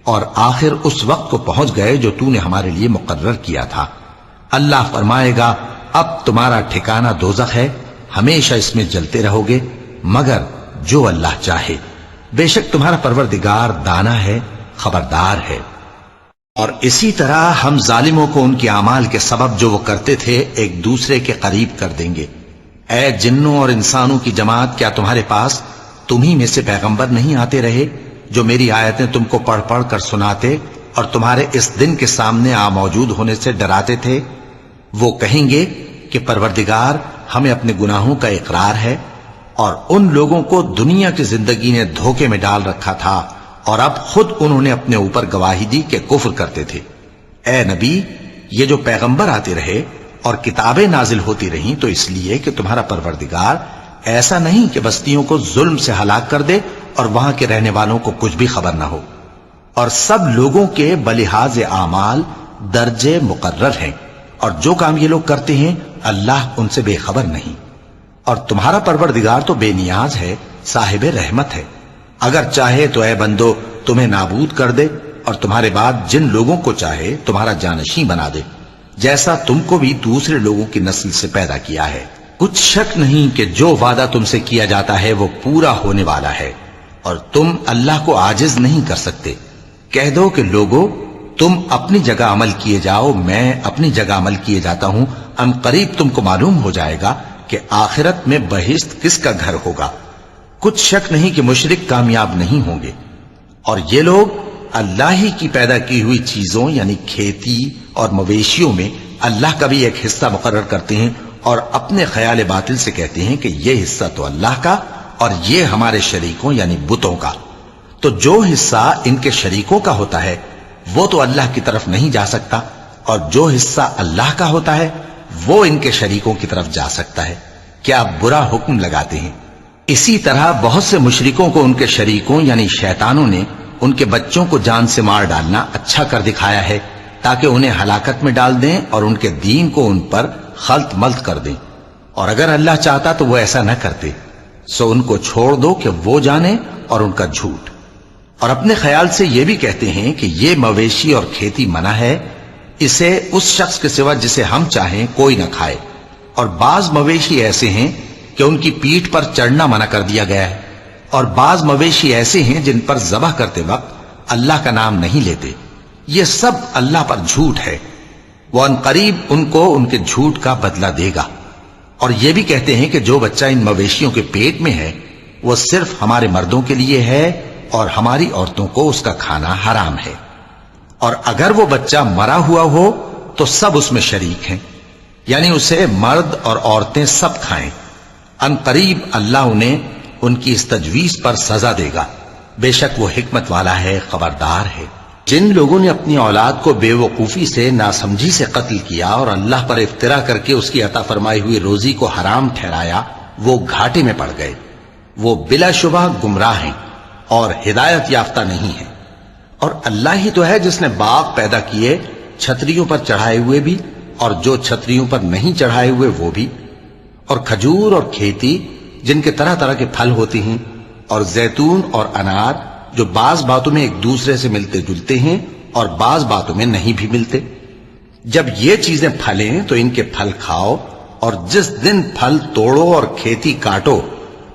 اور آخر اس وقت کو پہنچ گئے جو تو نے ہمارے لیے مقرر کیا تھا۔ اللہ فرمائے گا اب تمہارا ٹھکانہ دوزخ ہے، ہمیشہ اس میں جلتے رہو گے مگر جو اللہ چاہے، بے شک تمہارا پروردگار دانا ہے، خبردار ہے۔ اور اسی طرح ہم ظالموں کو ان کے اعمال کے سبب جو وہ کرتے تھے ایک دوسرے کے قریب کر دیں گے۔ اے جنوں اور انسانوں کی جماعت، کیا تمہارے پاس تمہیں میں سے پیغمبر نہیں آتے رہے جو میری آیتیں تم کو پڑھ پڑھ کر سناتے اور تمہارے اس دن کے سامنے موجود ہونے سے ڈراتے تھے؟ وہ کہیں گے کہ پروردگار ہمیں اپنے گناہوں کا اقرار ہے، اور ان لوگوں کو دنیا کی زندگی نے دھوکے میں ڈال رکھا تھا اور اب خود انہوں نے اپنے اوپر گواہی دی کہ کفر کرتے تھے۔ اے نبی، یہ جو پیغمبر آتے رہے اور کتابیں نازل ہوتی رہیں تو اس لیے کہ تمہارا پروردگار ایسا نہیں کہ بستیوں کو ظلم سے ہلاک کر دے اور وہاں کے رہنے والوں کو کچھ بھی خبر نہ ہو، اور سب لوگوں کے بلحاظ اعمال درجے مقرر ہیں، اور جو کام یہ لوگ کرتے ہیں اللہ ان سے بے خبر نہیں۔ اور تمہارا پروردگار تو بے نیاز ہے، صاحب رحمت ہے، اگر چاہے تو اے بندو تمہیں نابود کر دے اور تمہارے بعد جن لوگوں کو چاہے تمہارا جانشین بنا دے، جیسا تم کو بھی دوسرے لوگوں کی نسل سے پیدا کیا ہے۔ کچھ شک نہیں کہ جو وعدہ تم سے کیا جاتا ہے وہ پورا ہونے والا ہے، اور تم اللہ کو عاجز نہیں کر سکتے۔ کہہ دو کہ لوگو تم اپنی جگہ عمل کیے جاؤ، میں اپنی جگہ عمل کیے جاتا ہوں، ان قریب تم کو معلوم ہو جائے گا کہ آخرت میں بہشت کس کا گھر ہوگا۔ کچھ شک نہیں کہ مشرک کامیاب نہیں ہوں گے۔ اور یہ لوگ اللہ ہی کی پیدا کی ہوئی چیزوں یعنی کھیتی اور مویشیوں میں اللہ کا بھی ایک حصہ مقرر کرتے ہیں اور اپنے خیال باطل سے کہتے ہیں کہ یہ حصہ تو اللہ کا اور یہ ہمارے شریکوں یعنی بتوں کا۔ تو جو حصہ ان کے شریکوں کا ہوتا ہے وہ تو اللہ کی طرف نہیں جا سکتا، اور جو حصہ اللہ کا ہوتا ہے وہ ان کے شریکوں کی طرف جا سکتا ہے۔ کیا برا حکم لگاتے ہیں۔ اسی طرح بہت سے مشرکوں کو ان کے شریکوں یعنی شیطانوں نے ان کے بچوں کو جان سے مار ڈالنا اچھا کر دکھایا ہے تاکہ انہیں ہلاکت میں ڈال دیں اور ان کے دین کو ان پر خلط ملط کر دیں، اور اگر اللہ چاہتا تو وہ ایسا نہ کرتے۔ سو ان کو چھوڑ دو کہ وہ جانے اور ان کا جھوٹ۔ اور اپنے خیال سے یہ بھی کہتے ہیں کہ یہ مویشی اور کھیتی منع ہے، اسے اس شخص کے سوا جسے ہم چاہیں کوئی نہ کھائے، اور بعض مویشی ایسے ہیں کہ ان کی پیٹھ پر چڑھنا منع کر دیا گیا ہے، اور بعض مویشی ایسے ہیں جن پر ذبح کرتے وقت اللہ کا نام نہیں لیتے۔ یہ سب اللہ پر جھوٹ ہے، وہ ان قریب ان کو ان کے جھوٹ کا بدلہ دے گا۔ اور یہ بھی کہتے ہیں کہ جو بچہ ان مویشیوں کے پیٹ میں ہے وہ صرف ہمارے مردوں کے لیے ہے اور ہماری عورتوں کو اس کا کھانا حرام ہے، اور اگر وہ بچہ مرا ہوا ہو تو سب اس میں شریک ہیں، یعنی اسے مرد اور عورتیں سب کھائیں۔ ان قریب اللہ انہیں ان کی اس تجویز پر سزا دے گا، بے شک وہ حکمت والا ہے، خبردار ہے۔ جن لوگوں نے اپنی اولاد کو بے وقوفی سے ناسمجھی سے قتل کیا اور اللہ پر افترا کر کے اس کی عطا فرمائی ہوئی روزی کو حرام ٹھہرایا، وہ گھاٹے میں پڑ گئے، وہ بلا شبہ گمراہ ہیں اور ہدایت یافتہ نہیں ہیں۔ اور اللہ ہی تو ہے جس نے باغ پیدا کیے چھتریوں پر چڑھائے ہوئے بھی اور جو چھتریوں پر نہیں چڑھائے ہوئے وہ بھی، اور کھجور اور کھیتی جن کے طرح طرح کے پھل ہوتے ہیں، اور زیتون اور انار جو بعض باتوں میں ایک دوسرے سے ملتے جلتے ہیں اور بعض باتوں میں نہیں بھی ملتے۔ جب یہ چیزیں پھلیں تو ان کے پھل کھاؤ، اور جس دن پھل توڑو اور کھیتی کاٹو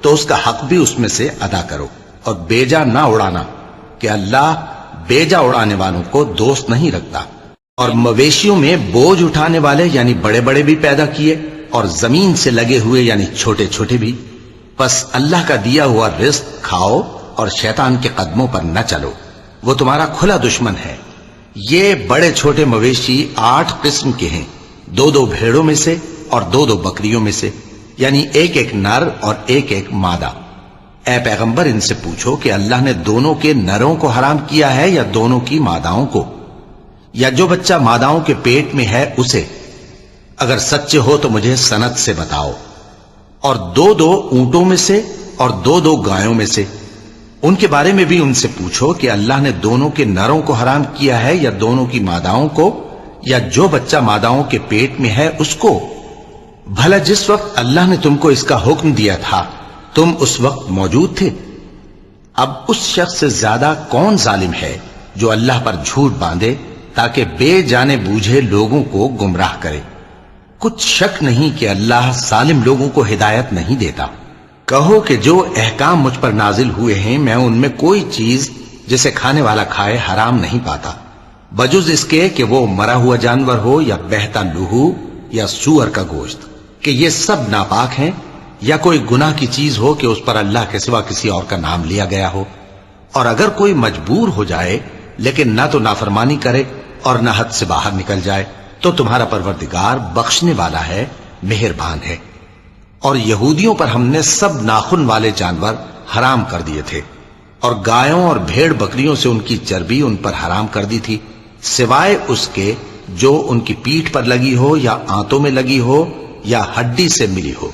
تو اس کا حق بھی اس میں سے ادا کرو، اور بیجا نہ اڑانا کہ اللہ بیجا اڑانے والوں کو دوست نہیں رکھتا۔ اور مویشیوں میں بوجھ اٹھانے والے یعنی بڑے بڑے بھی پیدا کیے، اور زمین سے لگے ہوئے یعنی چھوٹے چھوٹے بھی۔ پس اللہ کا دیا ہوا رزق کھاؤ اور شیطان کے قدموں پر نہ چلو، وہ تمہارا کھلا دشمن ہے۔ یہ بڑے چھوٹے مویشی 8 قسم کے ہیں، 2 بھیڑوں میں سے اور 2 بکریوں میں سے، یعنی ایک نر اور ایک مادہ۔ اے پیغمبر ان سے پوچھو کہ اللہ نے دونوں کے نروں کو حرام کیا ہے یا دونوں کی ماداؤں کو، یا جو بچہ ماداؤں کے پیٹ میں ہے اسے؟ اگر سچے ہو تو مجھے سند سے بتاؤ۔ اور 2 اونٹوں میں سے اور 2 گایوں میں سے، ان کے بارے میں بھی ان سے پوچھو کہ اللہ نے دونوں کے نروں کو حرام کیا ہے یا دونوں کی ماداؤں کو، یا جو بچہ ماداؤں کے پیٹ میں ہے اس کو؟ بھلا جس وقت اللہ نے تم کو اس کا حکم دیا تھا تم اس وقت موجود تھے؟ اب اس شخص سے زیادہ کون ظالم ہے جو اللہ پر جھوٹ باندھے تاکہ بے جانے بوجھے لوگوں کو گمراہ کرے؟ کچھ شک نہیں کہ اللہ ظالم لوگوں کو ہدایت نہیں دیتا۔ کہو کہ جو احکام مجھ پر نازل ہوئے ہیں میں ان میں کوئی چیز جسے کھانے والا کھائے حرام نہیں پاتا، بجز اس کے کہ وہ مرا ہوا جانور ہو یا بہتا لہو یا سور کا گوشت، کہ یہ سب ناپاک ہیں، یا کوئی گناہ کی چیز ہو کہ اس پر اللہ کے سوا کسی اور کا نام لیا گیا ہو۔ اور اگر کوئی مجبور ہو جائے لیکن نہ تو نافرمانی کرے اور نہ حد سے باہر نکل جائے تو تمہارا پروردگار بخشنے والا ہے، مہربان ہے۔ اور یہودیوں پر ہم نے سب ناخن والے جانور حرام کر دیے تھے، اور گایوں اور بھیڑ بکریوں سے ان کی چربی ان پر حرام کر دی تھی، سوائے اس کے جو ان کی پیٹھ پر لگی ہو یا آنتوں میں لگی ہو یا ہڈی سے ملی ہو۔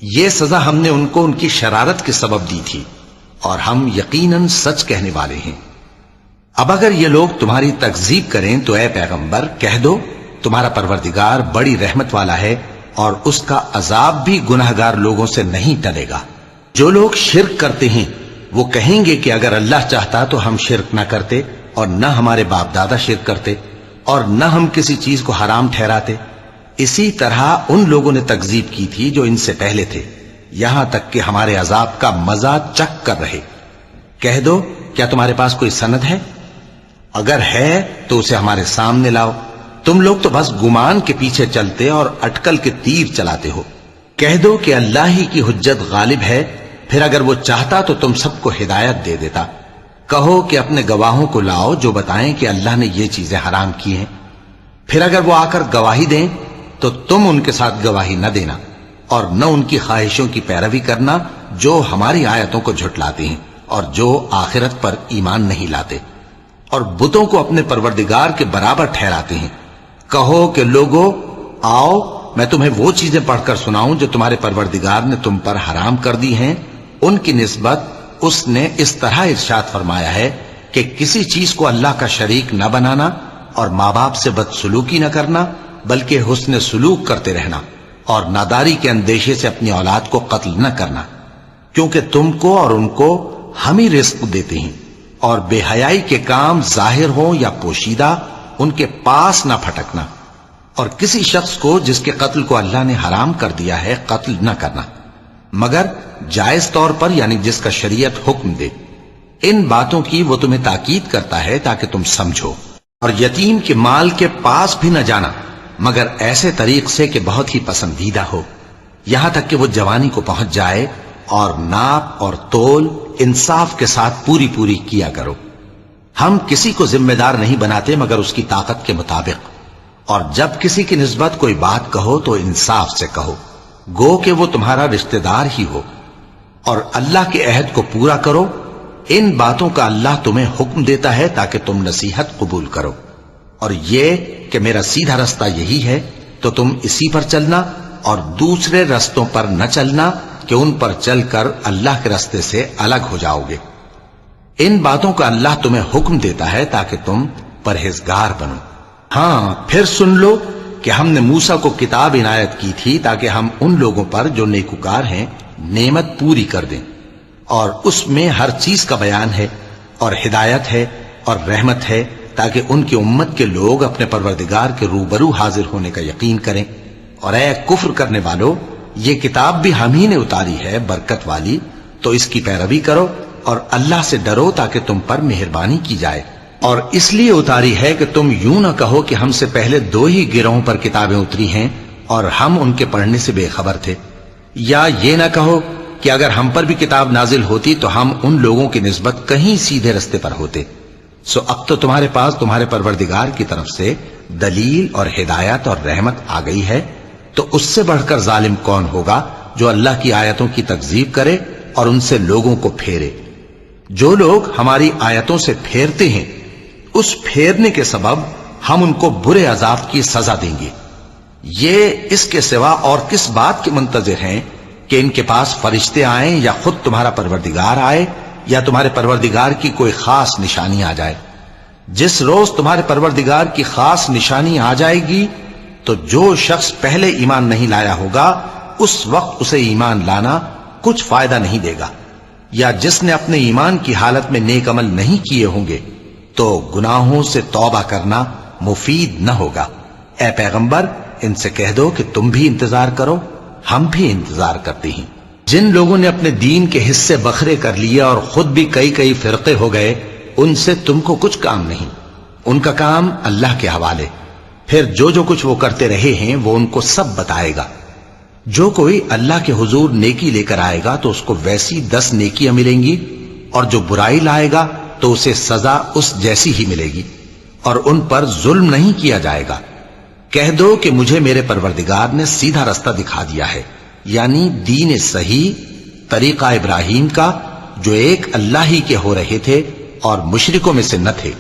یہ سزا ہم نے ان کو ان کی شرارت کے سبب دی تھی، اور ہم یقیناً سچ کہنے والے ہیں۔ اب اگر یہ لوگ تمہاری تکذیب کریں تو اے پیغمبر کہہ دو تمہارا پروردگار بڑی رحمت والا ہے، اور اس کا عذاب بھی گناہگار لوگوں سے نہیں ٹلے گا۔ جو لوگ شرک کرتے ہیں وہ کہیں گے کہ اگر اللہ چاہتا تو ہم شرک نہ کرتے، اور نہ ہمارے باپ دادا شرک کرتے، اور نہ ہم کسی چیز کو حرام ٹھہراتے۔ اسی طرح ان لوگوں نے تکذیب کی تھی جو ان سے پہلے تھے، یہاں تک کہ ہمارے عذاب کا مزہ چکھ کر رہے۔ کہہ دو کیا تمہارے پاس کوئی سند ہے؟ اگر ہے تو اسے ہمارے سامنے لاؤ، تم لوگ تو بس گمان کے پیچھے چلتے اور اٹکل کے تیر چلاتے ہو۔ کہہ دو کہ اللہ ہی کی حجت غالب ہے، پھر اگر وہ چاہتا تو تم سب کو ہدایت دے دیتا۔ کہو کہ اپنے گواہوں کو لاؤ جو بتائیں کہ اللہ نے یہ چیزیں حرام کی ہیں، پھر اگر وہ آ کر گواہی دیں تو تم ان کے ساتھ گواہی نہ دینا، اور نہ ان کی خواہشوں کی پیروی کرنا جو ہماری آیتوں کو جھٹلاتے ہیں اور جو آخرت پر ایمان نہیں لاتے، اور بتوں کو اپنے پروردگار کے برابر ٹھہراتے ہیں۔ کہو کہ لوگو آؤ میں تمہیں وہ چیزیں پڑھ کر سناؤں جو تمہارے پروردگار نے تم پر حرام کر دی ہیں۔ ان کی نسبت اس نے اس طرح ارشاد فرمایا ہے کہ کسی چیز کو اللہ کا شریک نہ بنانا، اور ماں باپ سے بدسلوکی نہ کرنا بلکہ حسن سلوک کرتے رہنا، اور ناداری کے اندیشے سے اپنی اولاد کو قتل نہ کرنا، کیونکہ تم کو اور ان کو ہم ہی رزق دیتے ہیں، اور بے حیائی کے کام ظاہر ہوں یا پوشیدہ ان کے پاس نہ پھٹکنا، اور کسی شخص کو جس کے قتل کو اللہ نے حرام کر دیا ہے قتل نہ کرنا مگر جائز طور پر، یعنی جس کا شریعت حکم دے۔ ان باتوں کی وہ تمہیں تاکید کرتا ہے تاکہ تم سمجھو۔ اور یتیم کے مال کے پاس بھی نہ جانا مگر ایسے طریق سے کہ بہت ہی پسندیدہ ہو، یہاں تک کہ وہ جوانی کو پہنچ جائے، اور ناپ اور تول انصاف کے ساتھ پوری پوری کیا کرو۔ ہم کسی کو ذمہ دار نہیں بناتے مگر اس کی طاقت کے مطابق، اور جب کسی کی نسبت کوئی بات کہو تو انصاف سے کہو، گو کہ وہ تمہارا رشتہ دار ہی ہو، اور اللہ کے عہد کو پورا کرو۔ ان باتوں کا اللہ تمہیں حکم دیتا ہے تاکہ تم نصیحت قبول کرو، اور یہ کہ میرا سیدھا رستہ یہی ہے تو تم اسی پر چلنا، اور دوسرے رستوں پر نہ چلنا کہ ان پر چل کر اللہ کے رستے سے الگ ہو جاؤ گے۔ ان باتوں کا اللہ تمہیں حکم دیتا ہے تاکہ تم پرہیزگار بنو۔ ہاں پھر سن لو کہ ہم نے موسیٰ کو کتاب عنایت کی تھی تاکہ ہم ان لوگوں پر جو نیکوکار ہیں نعمت پوری کر دیں، اور اس میں ہر چیز کا بیان ہے اور ہدایت ہے اور رحمت ہے، تاکہ ان کی امت کے لوگ اپنے پروردگار کے روبرو حاضر ہونے کا یقین کریں۔ اور اے کفر کرنے والو، یہ کتاب بھی ہم ہی نے اتاری ہے برکت والی، تو اس کی پیروی کرو اور اللہ سے ڈرو تاکہ تم پر مہربانی کی جائے۔ اور اس لیے اتاری ہے کہ تم یوں نہ کہو کہ ہم سے پہلے 2 ہی گروہوں پر کتابیں اتری ہیں اور ہم ان کے پڑھنے سے بے خبر تھے، یا یہ نہ کہو کہ اگر ہم پر بھی کتاب نازل ہوتی تو ہم ان لوگوں کی نسبت کہیں سیدھے رستے پر ہوتے۔ سو اب تو تمہارے پاس تمہارے پروردگار کی طرف سے دلیل اور ہدایت اور رحمت آ گئی ہے، تو اس سے بڑھ کر ظالم کون ہوگا جو اللہ کی آیتوں کی تکذیب کرے اور ان سے لوگوں کو پھیرے۔ جو لوگ ہماری آیتوں سے پھیرتے ہیں، اس پھیرنے کے سبب ہم ان کو برے عذاب کی سزا دیں گے۔ یہ اس کے سوا اور کس بات کے منتظر ہیں کہ ان کے پاس فرشتے آئیں یا خود تمہارا پروردگار آئے یا تمہارے پروردگار کی کوئی خاص نشانی آ جائے؟ جس روز تمہارے پروردگار کی خاص نشانی آ جائے گی تو جو شخص پہلے ایمان نہیں لایا ہوگا اس وقت اسے ایمان لانا کچھ فائدہ نہیں دے گا، یا جس نے اپنے ایمان کی حالت میں نیک عمل نہیں کیے ہوں گے تو گناہوں سے توبہ کرنا مفید نہ ہوگا۔ اے پیغمبر، ان سے کہہ دو کہ تم بھی انتظار کرو، ہم بھی انتظار کرتے ہیں۔ جن لوگوں نے اپنے دین کے حصے بکھرے کر لیے اور خود بھی کئی فرقے ہو گئے، ان سے تم کو کچھ کام نہیں، ان کا کام اللہ کے حوالے۔ پھر جو کچھ وہ کرتے رہے ہیں وہ ان کو سب بتائے گا۔ جو کوئی اللہ کے حضور نیکی لے کر آئے گا تو اس کو ویسی 10 نیکیاں ملیں گی، اور جو برائی لائے گا تو اسے سزا اس جیسی ہی ملے گی، اور ان پر ظلم نہیں کیا جائے گا۔ کہہ دو کہ مجھے میرے پروردگار نے سیدھا رستہ دکھا دیا ہے، یعنی دین صحیح، طریقہ ابراہیم کا، جو ایک اللہ ہی کے ہو رہے تھے اور مشرکوں میں سے نہ تھے۔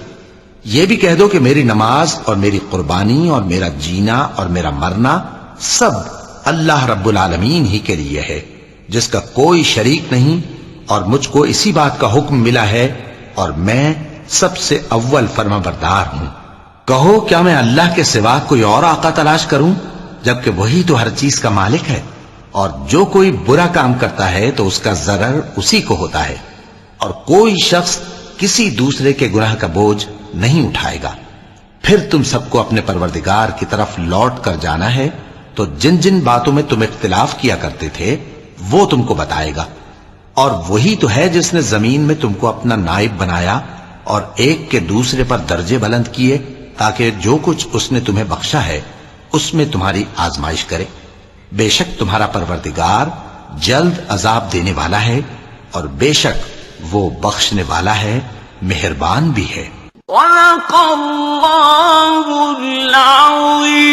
یہ بھی کہہ دو کہ میری نماز اور میری قربانی اور میرا جینا اور میرا مرنا سب اللہ رب العالمین ہی کے لیے ہے، جس کا کوئی شریک نہیں، اور مجھ کو اسی بات کا حکم ملا ہے اور میں سب سے اول فرما بردار ہوں۔ کہو کیا میں اللہ کے سوا کوئی اور آقا تلاش کروں، جبکہ وہی تو ہر چیز کا مالک ہے؟ اور جو کوئی برا کام کرتا ہے تو اس کا ضرر اسی کو ہوتا ہے، اور کوئی شخص کسی دوسرے کے گناہ کا بوجھ نہیں اٹھائے گا۔ پھر تم سب کو اپنے پروردگار کی طرف لوٹ کر جانا ہے، تو جن جن باتوں میں تم اختلاف کیا کرتے تھے وہ تم کو بتائے گا۔ اور وہی تو ہے جس نے زمین میں تم کو اپنا نائب بنایا اور ایک کے دوسرے پر درجے بلند کیے، تاکہ جو کچھ اس نے تمہیں بخشا ہے اس میں تمہاری آزمائش کرے۔ بے شک تمہارا پروردگار جلد عذاب دینے والا ہے، اور بے شک وہ بخشنے والا ہے، مہربان بھی ہے۔ وَلَقَ اللَّهُ الْعَظِيمُ۔